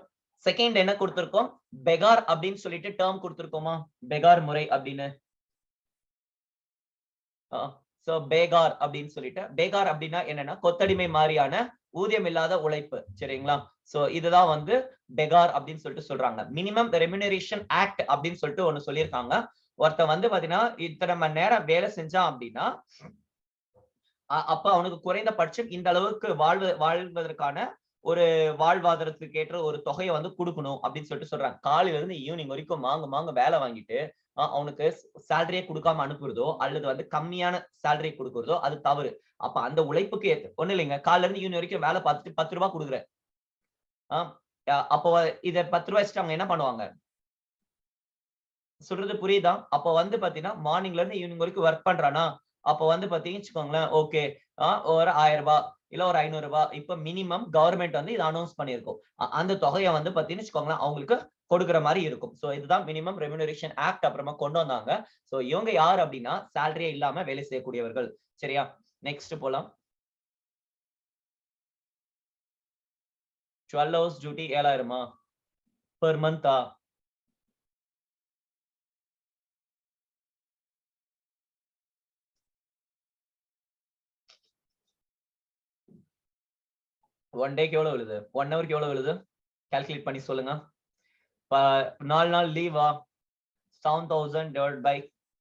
Speaker 1: செகண்ட் என்ன கொடுத்திருக்கோம்? பெகார் அப்படின்னு சொல்லிட்டு டேர்ம் கொடுத்திருக்கோமா? பெகார் முறை அப்படின்னு. சோ பேகார் அப்படின்னு சொல்லிட்டு, பேகார் அப்படின்னா என்னன்னா கொத்தடிமை மாதிரியான ஊதியம் இல்லாத உழைப்பு. சரிங்களா? சோ இதுதான் வந்து பெகார் அப்படின்னு சொல்லிட்டு சொல்றாங்க. மினிமம் ரெம்யூனரேஷன் ஆக்ட் அப்படின்னு சொல்லிட்டு ஒண்ணு சொல்லியிருக்காங்க. ஒருத்தன் வந்து பாத்தீங்கன்னா இத்தனை மணி நேரம் வேலை செஞ்சான் அப்படின்னா அப்ப அவனுக்கு குறைந்தபட்சம் இந்த அளவுக்கு வாழ்வதற்கான ஒரு வாழ்வாதாரத்துக்கு ஏற்ற ஒரு தொகையை வந்து கொடுக்கணும் அப்படின்னு சொல்லிட்டு சொல்றாங்க. காலையில இருந்து ஈவினிங் வரைக்கும் மாங்க வேலை வாங்கிட்டு அவனுக்கு சேலரியே கொடுக்காம அனுப்புறதோ அல்லது வந்து கம்மியான சேலரி கொடுக்கறதோ அது தவறு. அப்ப அந்த உழைப்புக்கு ஒண்ணு இல்லைங்க. காலையில இருந்து ஈவினிங் வரைக்கும் வேலை பார்த்துட்டு 10 ரூபாய் கொடுக்குறேன். அப்போ இத 10 ரூபாய் வச்சுட்டு அவங்க என்ன பண்ணுவாங்க? சொல்றது புரியுதா? அப்ப வந்து பாத்தீங்கன்னா மார்னிங்ல இருந்து ஈவினிங் வரைக்கும் ஒர்க் பண்றானா, அப்ப வந்து பாத்தீங்கன்னு வச்சுக்கோங்களேன், ஓகே ஒரு 1000 ரூபாய் இல்ல ஒரு 500 ரூபாய் இப்ப மினிமம் கவர்மெண்ட் வந்து இதை அனௌன்ஸ் பண்ணியிருக்கோம். அந்த தொகையை வந்து பாத்தீங்கன்னு வச்சுக்கோங்களேன் அவங்களுக்கு கொடுக்குற மாதிரி இருக்கும். சோ இதுதான் மினிமம் ரெம்யூனரேஷன் ஆக்ட் அப்புறமா கொண்டு வந்தாங்க. சோ இவங்க யார் அப்படின்னா சேலரியே இல்லாம வேலை செய்யக்கூடியவர்கள். சரியா? நெக்ஸ்ட் போலாம். 12 hours duty 7000 per month. One டேக்கு எவ்வளவு விழுது? 1 ஹவருக்கு எவ்வளவு விழுது? கால்குலேட் பண்ணி சொல்லுங்க. 4 நாள் லீவா? 7000 divided by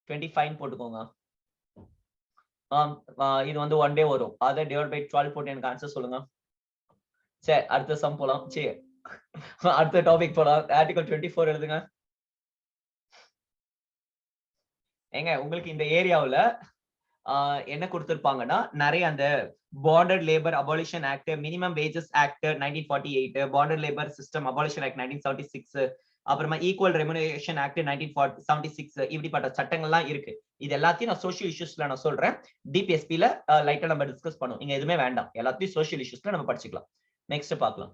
Speaker 1: 25 போட்டுக்கோங்க. இது வந்து 1 டே வரும். அதை டிவைட் பை 12 போட்டு எனக்கு ஆன்சர் சொல்லுங்க. சரி அடுத்த சம் போலாம். சரி அடுத்த டாபிக் போலாம். ஆர்டிகல் 24 எழுதுங்க. ஏங்க உங்களுக்கு இந்த ஏரியாவுல என்ன கொடுத்திருப்பாங்கன்னா நிறைய அந்த bonded labour abolition act, minimum wages act 1948, bonded labour system abolition act 1976, அப்புறமா ஈக்குவல் ரெமுனரேஷன் ஆக்ட் 1976, இப்படிப்பட்ட சட்டங்கள்லாம் இருக்கு. இது எல்லாத்தையும் நான் சோஷியல் இஷ்யூஸ்ல நான் சொல்றேன். டிபிஎஸ்பில லைட்டா நம்ம டிஸ்கஸ் பண்ணுவோம். இங்க எதுவுமே வேண்டாம், எல்லாத்தையும் சோஷியல் இஷ்யூஸ்ல நம்ம படிச்சுக்கலாம். நெக்ஸ்ட் பார்க்கலாம்.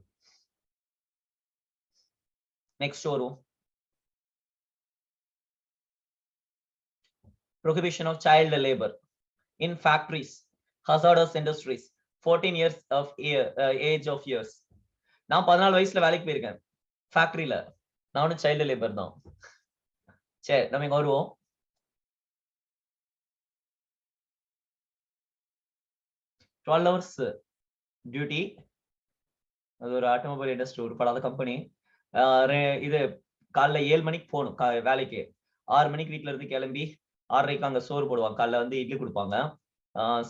Speaker 1: நெக்ஸ்ட் வரும் prohibition of child labor in factories, hazardous industries, 14 years of age of years. நான் 14 வயசுல வேலைக்கு போயிருக்கேன் ஃபேக்டரியில. நானும் சைல்டு லேபர் தான். சரி நம்ம இங்க வருவோம். Twelve hours duty. அது ஒரு ஆட்டோமொபைல் இண்டஸ்ட்ரி, ஒரு படாத கம்பெனி. இது காலைல 7 மணிக்கு போகணும் வேலைக்கு. 6 மணிக்கு வீட்டுல இருந்து கிளம்பி 6:30 அங்க சோறு போடுவாங்க. காலைல வந்து இட்லி கொடுப்பாங்க.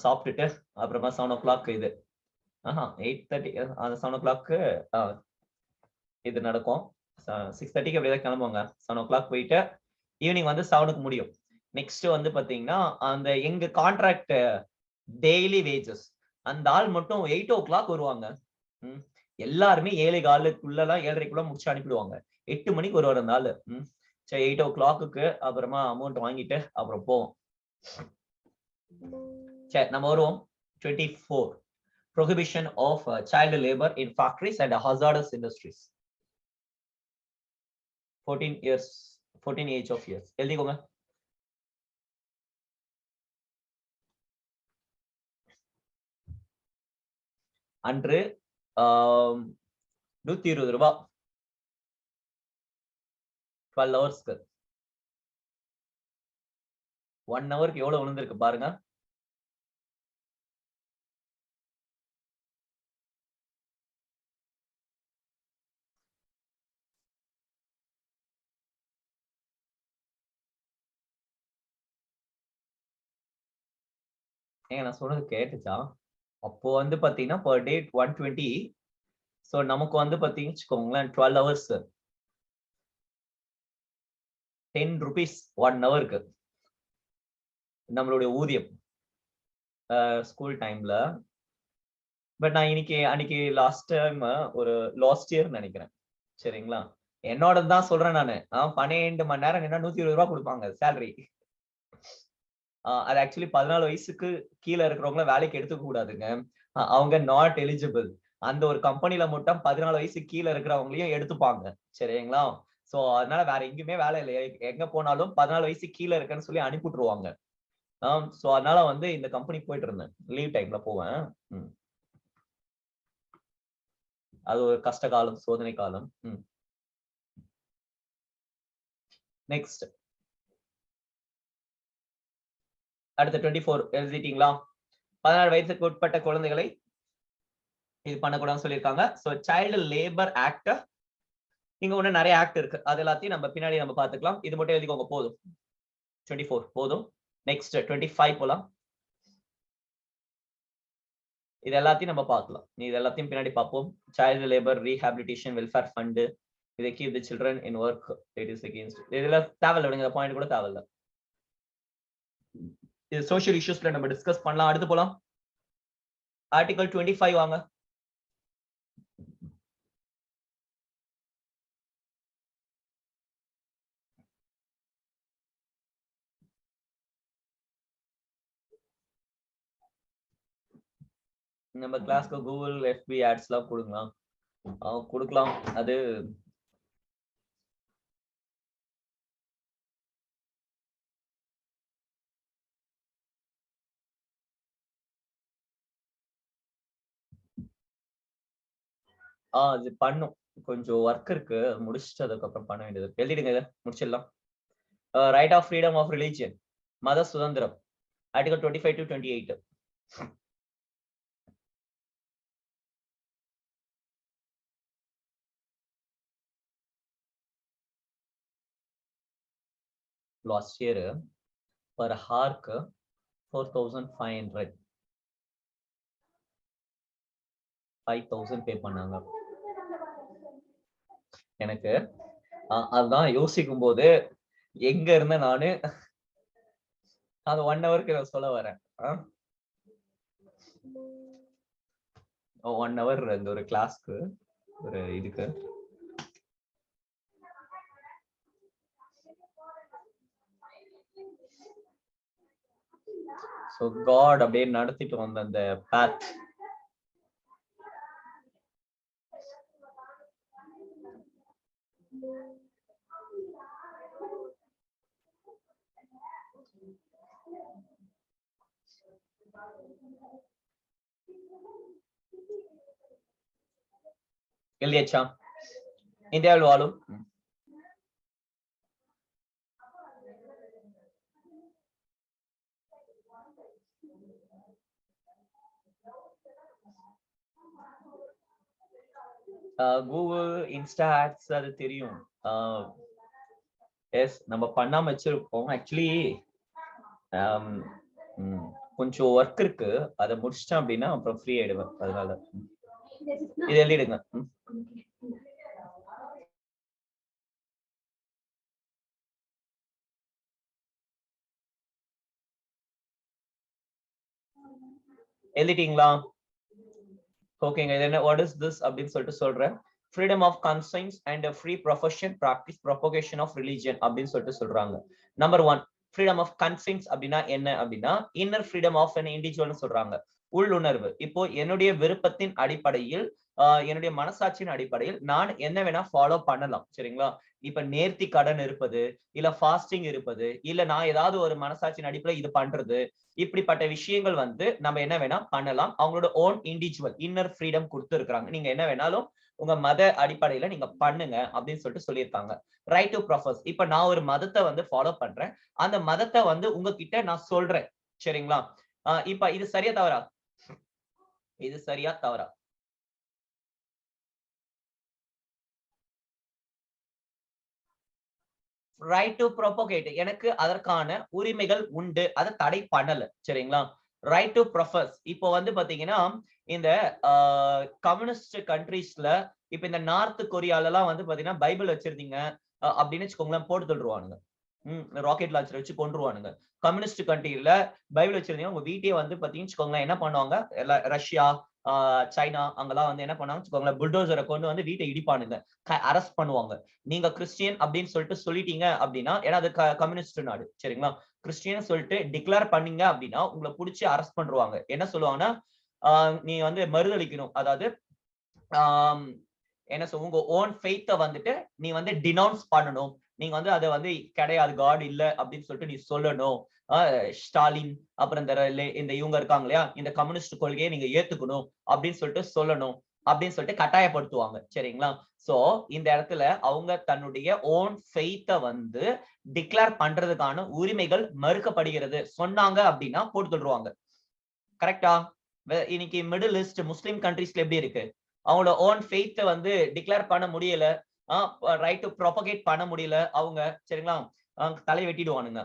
Speaker 1: சாப்பிட்டுட்டு அப்புறமா 7 o'clock இது 8:30 அந்த 7 o'clock இது நடக்கும். 6:30 அப்படியே கிளம்புவாங்க. 7 o'clock போயிட்டு ஈவினிங் வந்து 7க்கு முடியும். நெக்ஸ்ட் வந்து பாத்தீங்கன்னா அந்த எங்க கான்ட்ராக்ட் டெய்லி வேஜஸ், அந்த ஆள் மட்டும் 8 o'clock வருவாங்க. எல்லாருமே 7:15 7:30 முடிச்சு அனுப்பிடுவாங்க. 8 மணிக்கு வருவார் அந்த ஆளு. சரி 8 o'clock அப்புறமா அமௌண்ட் வாங்கிட்டு அப்புறம் போவோம். சரி நம்ம வருவோம். 24 prohibition of child labor in factories and hazardous industries. 14 age of years எழுதிக்கோங்க. அன்று 120 ரூபாய் 12 ஹவர்ஸ்க்கு. 1 ஹவருக்கு எவ்வளவு விழுந்திருக்கு பாருங்க. ஏங்க நான் சொல்றது கேட்டுச்சா? அப்போ வந்து பாத்தீங்கன்னா per day 120. சோ நமக்கு வந்து பாத்தீங்கன்னு வச்சுக்கோங்களேன் 12 ஹவர்ஸ் 10 rupees 1 ஹவருக்கு நம்மளுடைய ஊதியம் ஸ்கூல் டைம்ல. பட் நான் அன்னைக்கு லாஸ்ட் டைம் ஒரு லாஸ்ட் இயர் நினைக்கிறேன். சரிங்களா, என்னோட தான் சொல்றேன் நானு. 12 மணி நேரம் நின்னா 120 ரூபாய் கொடுப்பாங்க சேலரி. அது ஆக்சுவலி 14 வயசுக்கு கீழே இருக்கிறவங்கள வேலைக்கு எடுத்துக்க கூடாதுங்க. அவங்க நாட் எலிஜிபிள். அந்த ஒரு கம்பெனில மட்டும் 14 வயசுக்கு கீழே இருக்கிறவங்களையும் எடுத்துப்பாங்க. சரிங்களா, சோ அதனால வேற எங்கேயுமே வேலை இல்லை. எங்க போனாலும் 14 வயசுக்கு கீழே இருக்குன்னு சொல்லி அனுப்பிட்டுருவாங்க. சோ அதனால வந்து இந்த கம்பெனி போயிட்டு இருந்தேன். லீவ் டைம்ல போவேன். அது ஒரு கஷ்ட காலம், சோதனை காலம். நெக்ஸ்ட் அடுத்த 24 எழுதிட்டீங்களா? 16 வயசுக்கு உட்பட்ட குழந்தைகளை இது பண்ணக்கூடாதுன்னு சொல்லியிருக்காங்க. சோ சைல்டு லேபர் ஆக்ட், இங்க ஒண்ணு நிறைய ஆக்ட் இருக்கு. அது எல்லாத்தையும் நம்ம பின்னாடி நம்ம பாத்துக்கலாம். இது மட்டும் எழுதிக்கோங்க போதும். 24 போதும். நெக்ஸ்ட் 25 போலாம். இது எல்லாத்தையும் நம்ம பார்க்கலாம். இது எல்லாத்தையும் பின்னாடி பார்ப்போம். Child labour rehabilitation welfare fund, இதை keep the children in work, it is against. இதுல தேவையில்லை விடுங்க, பாயிண்ட் கூட தேவையில்லை. இது சோஷியல் இஷ்யூஸ்ல நம்ம டிஸ்கஸ் பண்ணலாம். அடுத்து போலாம். ஆர்டிகல் 25 வாங்க. நம்ம கிளாஸ்க்கு கூகுள் FB ஆட்ஸ் எல்லாம் கொடுக்கலாம். கொடுக்கலாம். அது அது பண்ணும். கொஞ்சம் ஒர்க் இருக்கு, முடிச்சுட்டு அதுக்கப்புறம் பண்ண வேண்டியது. எழுதிடுங்க, இதை முடிச்சிடலாம். Right of freedom of religion, மத சுதந்திரம், article 25 to 28. Last year per hour 4,500. 5,000 pay பண்ணாங்க. எனக்கு அதுதான் யோசிக்கும் போது எங்க இருந்த நானு அது 1 ஹவருக்கு நான் சொல்ல வரேன். 1 ஹவர் இந்த ஒரு கிளாஸ்க்கு ஒரு இதுக்கு சோ காட் அப்படியே நடத்திட்டு வந்த அந்த பாத் எழுதியாச்சா? இந்தியாவில் வாழும் கூகுள், இன்ஸ்டா ஆட்ஸ் அது தெரியும். எஸ் நம்ம பண்ணாம வச்சிருப்போம். ஆக்சுவலி கொஞ்சம் ஒர்க் இருக்கு, அதை முடிச்சிட்டேன் அப்படின்னா அப்புறம் ஃப்ரீ ஆயிடுவேன். அதனால இது எழுதிடுங்க. எழுதிட்டீங்களா? ஓகேங்க. இது என்ன, வாட் இஸ் திஸ் அப்படின்னு சொல்லிட்டு சொல்றேன். Freedom of conscience and free profession practice propagation of religion அப்படின்னு சொல்லிட்டு சொல்றாங்க. நம்பர் 1 ஃப்ரீடம் ஆஃப் கன்சைன்ஸ் அப்படின்னா என்ன அப்படின்னா இன்னர் ஃப்ரீடம் ஆஃப் an இண்டிவிஜுவல்னு சொல்றாங்க. உள்ளுணர்வு. இப்போ என்னுடைய விருப்பத்தின் அடிப்படையில் என்னுடைய மனசாட்சியின் அடிப்படையில் நான் என்ன வேணா ஃபாலோ பண்ணலாம். சரிங்களா? இப்ப நேர்த்தி கடன் இருப்பது, இல்ல ஃபாஸ்டிங் இருப்பது, இல்ல நான் ஏதாவது ஒரு மனசாட்சியின் அடிப்படையில் இது பண்றது, இப்படிப்பட்ட விஷயங்கள் வந்து நம்ம என்ன வேணா பண்ணலாம். அவங்களோட ஓன் இண்டிவிஜுவல் இன்னர் ஃப்ரீடம் கொடுத்து இருக்காங்க. நீங்க என்ன வேணாலும் உங்க மத அடிப்படையில நீங்க பண்ணுங்க அப்படின்னு சொல்லிட்டு சொல்லியிருக்காங்க. Right to profess. இப்ப நான் ஒரு மதத்தை வந்து ஃபாலோ பண்றேன், அந்த மதத்தை வந்து உங்ககிட்ட நான் சொல்றேன். சரிங்களா? இப்ப இது சரியா தவறா? இது சரியா தவறா? Right to propagate. எனக்கு அதற்கான உரிமைகள் உண்டு, அதை தடை பண்ணல. சரிங்களா? Right to profess. இப்போ வந்து பாத்தீங்கன்னா இந்த கம்யூனிஸ்ட் கண்ட்ரீஸ்ல இப்ப இந்த நார்த் கொரியால எல்லாம் வந்து பாத்தீங்கன்னா பைபிள் வச்சிருந்தீங்க அப்படின்னு வச்சுக்கோங்களேன், போட்டு தள்ளுவானுங்க. ராக்கெட் லான்ச்சர் வச்சு கொண்டுருவானுங்க. கம்யூனிஸ்ட் கண்ட்ரில பைபிள் வச்சிருந்தீங்க உங்க வீட்டையே வந்து பாத்தீங்கன்னு வச்சுக்கோங்களேன், என்ன பண்ணுவாங்க, ரஷ்யா, சைனா அங்கெல்லாம் வந்து என்ன பண்ணாங்க வச்சுக்கோங்களேன், புல்டோசரை கொண்டு வந்து வீட்டை இடிப்பானுங்க, அரெஸ்ட் பண்ணுவாங்க. நீங்க கிறிஸ்டியன் அப்படின்னு சொல்லிட்டு சொல்லிட்டீங்க அப்படின்னா, ஏன்னா அது கம்யூனிஸ்ட் நாடு. சரிங்களா? கிறிஸ்டியன் சொல்லிட்டு டிக்ளேர் பண்ணீங்க அப்படின்னா உங்களை புடிச்சு அரெஸ்ட் பண்ணுவாங்க. என்ன சொல்லுவாங்கன்னா, நீ வந்து மறுதளிக்கணும். அதாவது என்ன உங்க ஓன் ஃபெய்த்தை வந்துட்டு நீ வந்து டினவுன்ஸ் பண்ணணும். நீங்க வந்து அதை வந்து கிடையாது, காட் இல்ல அப்படின்னு சொல்லிட்டு நீ சொல்லணும். ஸ்டாலின் அப்புறம் இந்த இவங்க இருக்காங்க இல்லையா, இந்த கம்யூனிஸ்ட் கொள்கையை நீங்க ஏத்துக்கணும் அப்படின்னு சொல்லிட்டு சொல்லணும் அப்படின்னு சொல்லிட்டு கட்டாயப்படுத்துவாங்க. சரிங்களா? சோ இந்த இடத்துல அவங்க தன்னுடைய ஓன் ஃபெய்த்தை வந்து டிக்ளேர் பண்றதுக்கான உரிமைகள் மறுக்கப்படுகிறது சொன்னாங்க அப்படின்னா போட்டு சொல்லுவாங்க. கரெக்டா? இன்னைக்கு மிடில் ஈஸ்ட் முஸ்லிம் கண்ட்ரீஸ்ல எப்படி இருக்கு, அவங்களோட ஓன் ஃபெய்த்தை வந்து டிக்ளேர் பண்ண முடியல, ரைட் டு ப்ரொபகேட் பண்ண முடியல அவங்க. சரிங்களா? தலை வெட்டிடுவானுங்க.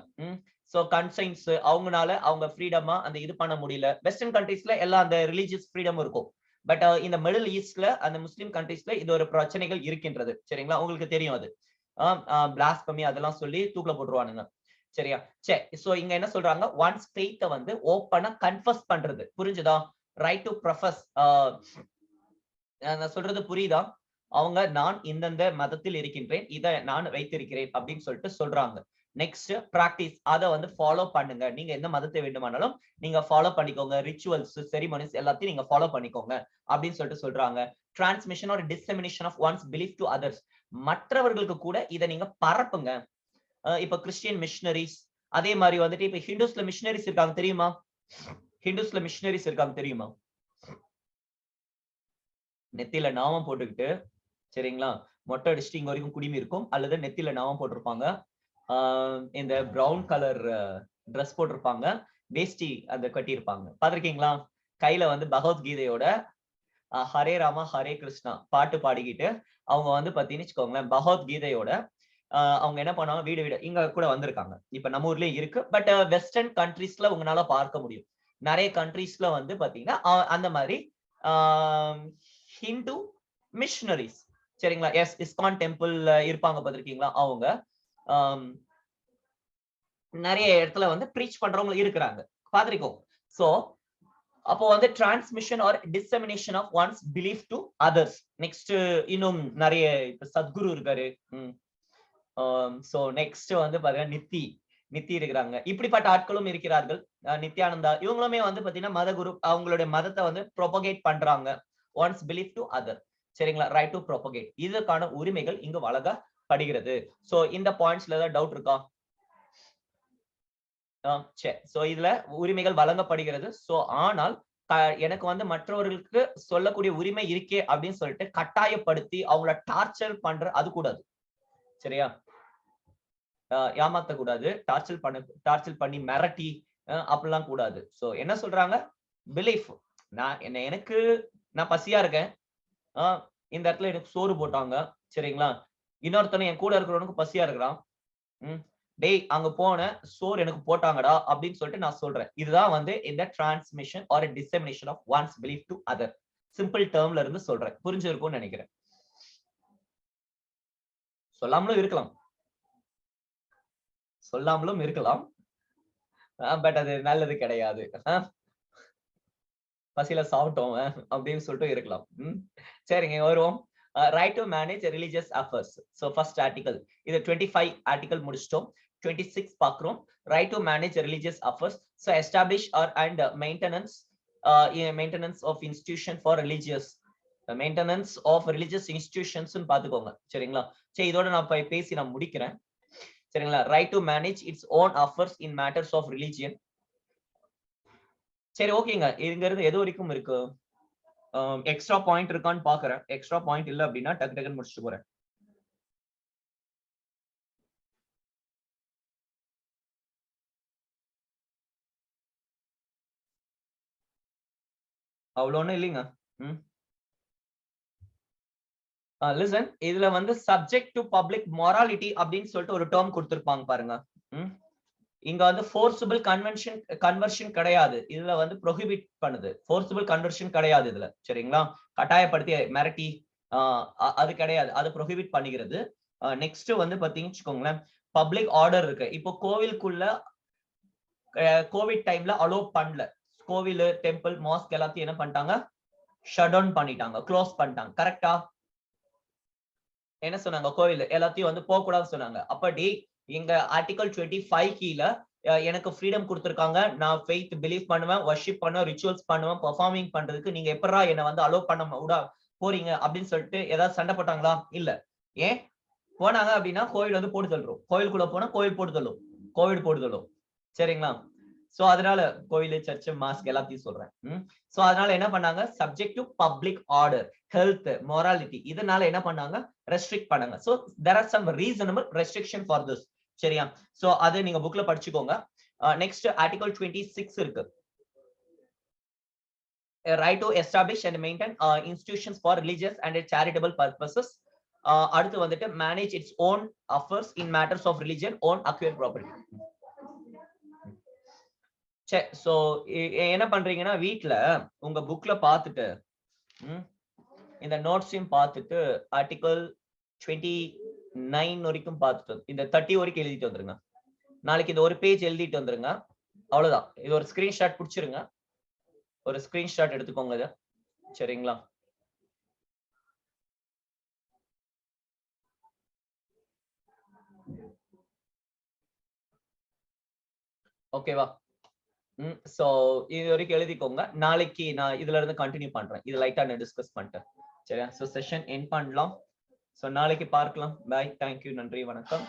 Speaker 1: சோ கன்சைன்ஸ் அவங்கனால அவங்க ஃப்ரீடமா அந்த இது பண்ண முடியல. வெஸ்டர்ன் கண்ட்ரீஸ்ல எல்லாம் அந்த ரிலீஜியஸ் ஃப்ரீடம் இருக்கும். பட் இந்த மிடில் ஈஸ்ட்ல அந்த முஸ்லிம் கண்ட்ரீஸ்ல இது ஒரு பிரச்சனைகள் இருக்கின்றது. சரிங்களா? உங்களுக்கு தெரியும் அது. பிளாஸ்பமி அதெல்லாம் சொல்லி தூக்கில போட்டுருவானுங்க. சரியா? சரி. சோ இங்க என்ன சொல்றாங்க, ஒன்ஸ் ஃபெய்த்தை வந்து ஓப்பனா கன்ஃபஸ் பண்றது. புரிஞ்சுதா? Right to profess. நான் சொல்றது புரியுதா? அவங்க நான் இந்தந்த மதத்தில் இருக்கின்றேன், இதை நான் வைத்திருக்கிறேன் அப்படின்னு சொல்லிட்டு சொல்றாங்க. Next practice. அதை வந்து ஃபாலோ பண்ணுங்க. நீங்க எந்த மதத்தை வேண்டுமானாலும் நீங்க ஃபாலோ பண்ணிக்கோங்க. ரிச்சுவல்ஸ், செரிமனிஸ் எல்லாத்தையும் நீங்க ஃபாலோ பண்ணிக்கோங்க அப்படின்னு சொல்லிட்டு சொல்றாங்க. Transmission or dissemination of one's belief to others. மற்றவர்களுக்கு கூட இதை நீங்க பரப்புங்க. இப்ப கிறிஸ்டியன் மிஷனரிஸ், அதே மாதிரி வந்துட்டு இப்ப ஹிந்துஸ்ல மிஷனரிஸ் இருக்காங்க தெரியுமா? ஹிந்துஸ்ல மிஷனரிஸ் இருக்காங்க தெரியுமா? நெத்தியில நாமம் போட்டுக்கிட்டு, சரிங்களா, மொட்டை அடிச்சுட்டு இங்க வரைக்கும் குடிமி இருக்கும், அல்லது நெத்தியில நாமம் போட்டிருப்பாங்க, இந்த பிரவுன் கலர் ட்ரெஸ் போட்டிருப்பாங்க, வேஷ்டி அந்த கட்டியிருப்பாங்க. பாத்திருக்கீங்களா? கையில வந்து பகவத்கீதையோட ஹரே ராமா ஹரே கிருஷ்ணா பாட்டு பாடிக்கிட்டு அவங்க வந்து பாத்தீங்கன்னு வச்சுக்கோங்களேன், பகவத்கீதையோட அவங்க என்ன பண்ணுவாங்க, வீடு வீடு இங்க கூட வந்திருக்காங்க. இப்ப நம்ம ஊர்லயே இருக்கு. பட் வெஸ்டர்ன் கண்ட்ரீஸ்ல உங்களால பார்க்க முடியும். நிறைய கண்ட்ரீஸ்ல வந்து பாத்தீங்கன்னா அந்த மாதிரி ஹிந்து மிஷனரிஸ். சரிங்களா? எஸ், இஸ்கான் டெம்பிள் இருப்பாங்க பாத்திருக்கீங்களா? அவங்க நிறைய இடத்துல வந்து ப்ரீச் பண்றவங்க இருக்கிறாங்க, பாத்திருக்கோம். சோ அப்போ வந்து transmission or dissemination of one's belief to others. Next இன்னும் நிறைய சத்குரு இருக்காரு. சோ நெக்ஸ்ட் வந்து பாத்தீங்கன்னா நித்தி இருக்கிறாங்க. இப்படிப்பட்ட ஆட்களும் இருக்கிறார்கள். நித்யானந்தா இவங்களுமே வந்து பாத்தீங்கன்னா மத குரு, அவங்களுடைய மதத்தை வந்து ப்ரொபகேட் பண்றாங்க. One's belief to other. சரிங்களா? Right to propagate. இதற்கான உரிமைகள் இங்கு வழங்கப்படுகிறது. சோ இந்த பாயிண்ட்ஸ்ல ஏதாவது டவுட் இருக்கா? சோ இதுல உரிமைகள் வழங்கப்படுகிறது. சோ ஆனால் எனக்கு வந்து மற்றவர்களுக்கு சொல்லக்கூடிய உரிமை இருக்கே அப்படின்னு சொல்லிட்டு கட்டாயப்படுத்தி அவங்கள டார்ச்சர் பண்ற அது கூடாது. சரியா? ஏமாத்த கூடாது. டார்ச்சர் பண்ணி மிரட்டி அப்படிலாம் கூடாது. சோ என்ன சொல்றாங்க? பிலீஃப். நான் பசியா இருக்கேன், இந்த இடத்துல எனக்கு சோறு போட்டாங்க. சரிங்களா? இன்னொருத்தனை என் கூட இருக்கிறவனுக்கு பசியா இருக்கிறான். டேய் அங்க போன சோறு எனக்கு போட்டாங்கடா அப்படின்னு சொல்லிட்டு நான் சொல்றேன். இதுதான் வந்து இந்த transmission or dissemination of one's belief to other. Simple டேர்ம்ல இருந்து சொல்றேன். புரிஞ்சிருக்கும்னு நினைக்கிறேன். சொல்லாமலும் இருக்கலாம், பட் அது நல்லது கிடையாது. பசியில சாப்பிட்டோம் அப்படின்னு சொல்லிட்டு இருக்கலாம். சரிங்க, வருவோம். Right to manage religious affairs. So first article இது 25 ஆர்டிகல் முடிச்சிட்டோம். 26 பார்க்கிறோம். Right to manage religious affairs. So establish and maintenance of institution for religious maintenance of religious institutions பாத்துக்கோங்க. சரிங்களா? சரி, இதோட நான் பேசி நான் முடிக்கிறேன். சரிங்களா? Right to manage its own affairs in matters of religion. சரி, ஓகேங்க. இங்க இருந்து எது வரைக்கும் இருக்கு? எக்ஸ்ட்ரா பாயிண்ட் இருக்கான்னு பாக்குறேன். எக்ஸ்ட்ரா பாயிண்ட் இல்ல அப்படின்னா டக்கு டக்குன்னு முடிச்சுட்டு போறேன். அவ்வளவு ஒண்ணும் இல்லைங்க. லிசன், இதுல வந்து சப்ஜெக்ட் டு பப்ளிக் மொராலிட்டி அப்படின்னு சொல்லிட்டு ஒரு டேர்ம் கொடுத்திருப்பாங்க பாருங்க. இங்க வந்து ஃபோர்சிபிள் கன்வர்ஷன் கிடையாது. இதுல வந்து ப்ரோஹிபிட் பண்ணுது. ஃபோர்சிபிள் கன்வர்ஷன் கிடையாது இதுல. சரிங்களா? கட்டாயப்படுத்தி மிரட்டி அது கிடையாது. அது ப்ரோஹிபிட் பண்ணிக்கிறது. நெக்ஸ்ட் வந்து பாத்தீங்கன்னு வச்சுக்கோங்களேன், பப்ளிக் ஆர்டர் இருக்கு. இப்போ கோவிலுக்குள்ள கோவிட் டைம்ல அலோ பண்ணல. கோவில், டெம்பிள், மாஸ்க் எல்லாத்தையும் என்ன பண்ணிட்டாங்க? ஷட் டவுன் பண்ணிட்டாங்க, க்ளோஸ் பண்ணிட்டாங்க. கரெக்டா? என்ன சொன்னாங்க? கோவில் எல்லாத்தையும் வந்து போக கூடாதுன்னு சொன்னாங்க. அப்படி இங்க ஆர்டிகல் 25 கீழ எனக்கு ஃப்ரீடம் கொடுத்திருக்காங்க. நான் ஃபெய்த் பிலீவ் பண்ணுவேன், வர்ஷிப் பண்ணுவேன், ரிச்சுவல்ஸ் பண்ணுவேன், பெர்ஃபார்மிங் பண்றதுக்கு நீங்க எப்பறா என்ன வந்து அலோ பண்ண போறீங்க அப்படின்னு சொல்லிட்டு ஏதாவது சண்டை போட்டாங்களா? இல்ல. ஏன் போனாங்க அப்படின்னா கோவில் வந்து போட்டு தள்ளுறோம். கோவிலுக்குள்ள போனா கோவில் போட்டு தள்ளும், கோவிட் போட்டு தள்ளும். சரிங்களா? சோ அதனால கோவில், சர்ச், மாஸ்க் எல்லாத்தையும் சொல்றேன். சோ அதனால என்ன பண்ணாங்க? Subject to public order, health, morality, இதனால என்ன பண்ணாங்க? ரெஸ்ட்ரிக்ட் பண்ணாங்க. So there are some reasonable restriction for this. சரியா? சோ அது நீங்க புக்ல படிச்சுக்கோங்க. நெக்ஸ்ட் ஆர்டிகல் 26 இருக்கு. Right to establish and maintain institutions for religious and charitable purposes. அடுத்து வந்துட்டு manage its own affairs in matters of religion, own acquire property. So என்ன பண்றீங்கன்னா, வீட்ல உங்க புக்ல பாத்துட்டு இந்த நோட்ஸையும் பார்த்துட்டு ஆர்டிகல் 29 வரைக்கும் பார்த்துட்டு இந்த 30 வரைக்கும் எழுதிட்டு வந்துருங்க. நாளைக்கு இந்த ஒரு பேஜ் எழுதிட்டு வந்துருங்க. அவ்வளவுதான். இது ஒரு ஸ்கிரீன்ஷாட் புடிச்சிருங்க. ஒரு ஸ்கிரீன்ஷாட் எடுத்துக்கோங்க இது. சரிங்களா? ஓகேவா? சோ இது வரைக்கும் எழுதிக்கோங்க. நாளைக்கு நான் இதுல இருந்து கண்டினியூ பண்றேன். இது லைட்டா நான் டிஸ்கஸ் பண்ணிட்டேன். சரியா? சோ செஷன் எண்ட் பண்ணலாம். சோ நாளைக்கு பார்க்கலாம். பை. தேங்க்யூ. நன்றி. வணக்கம்.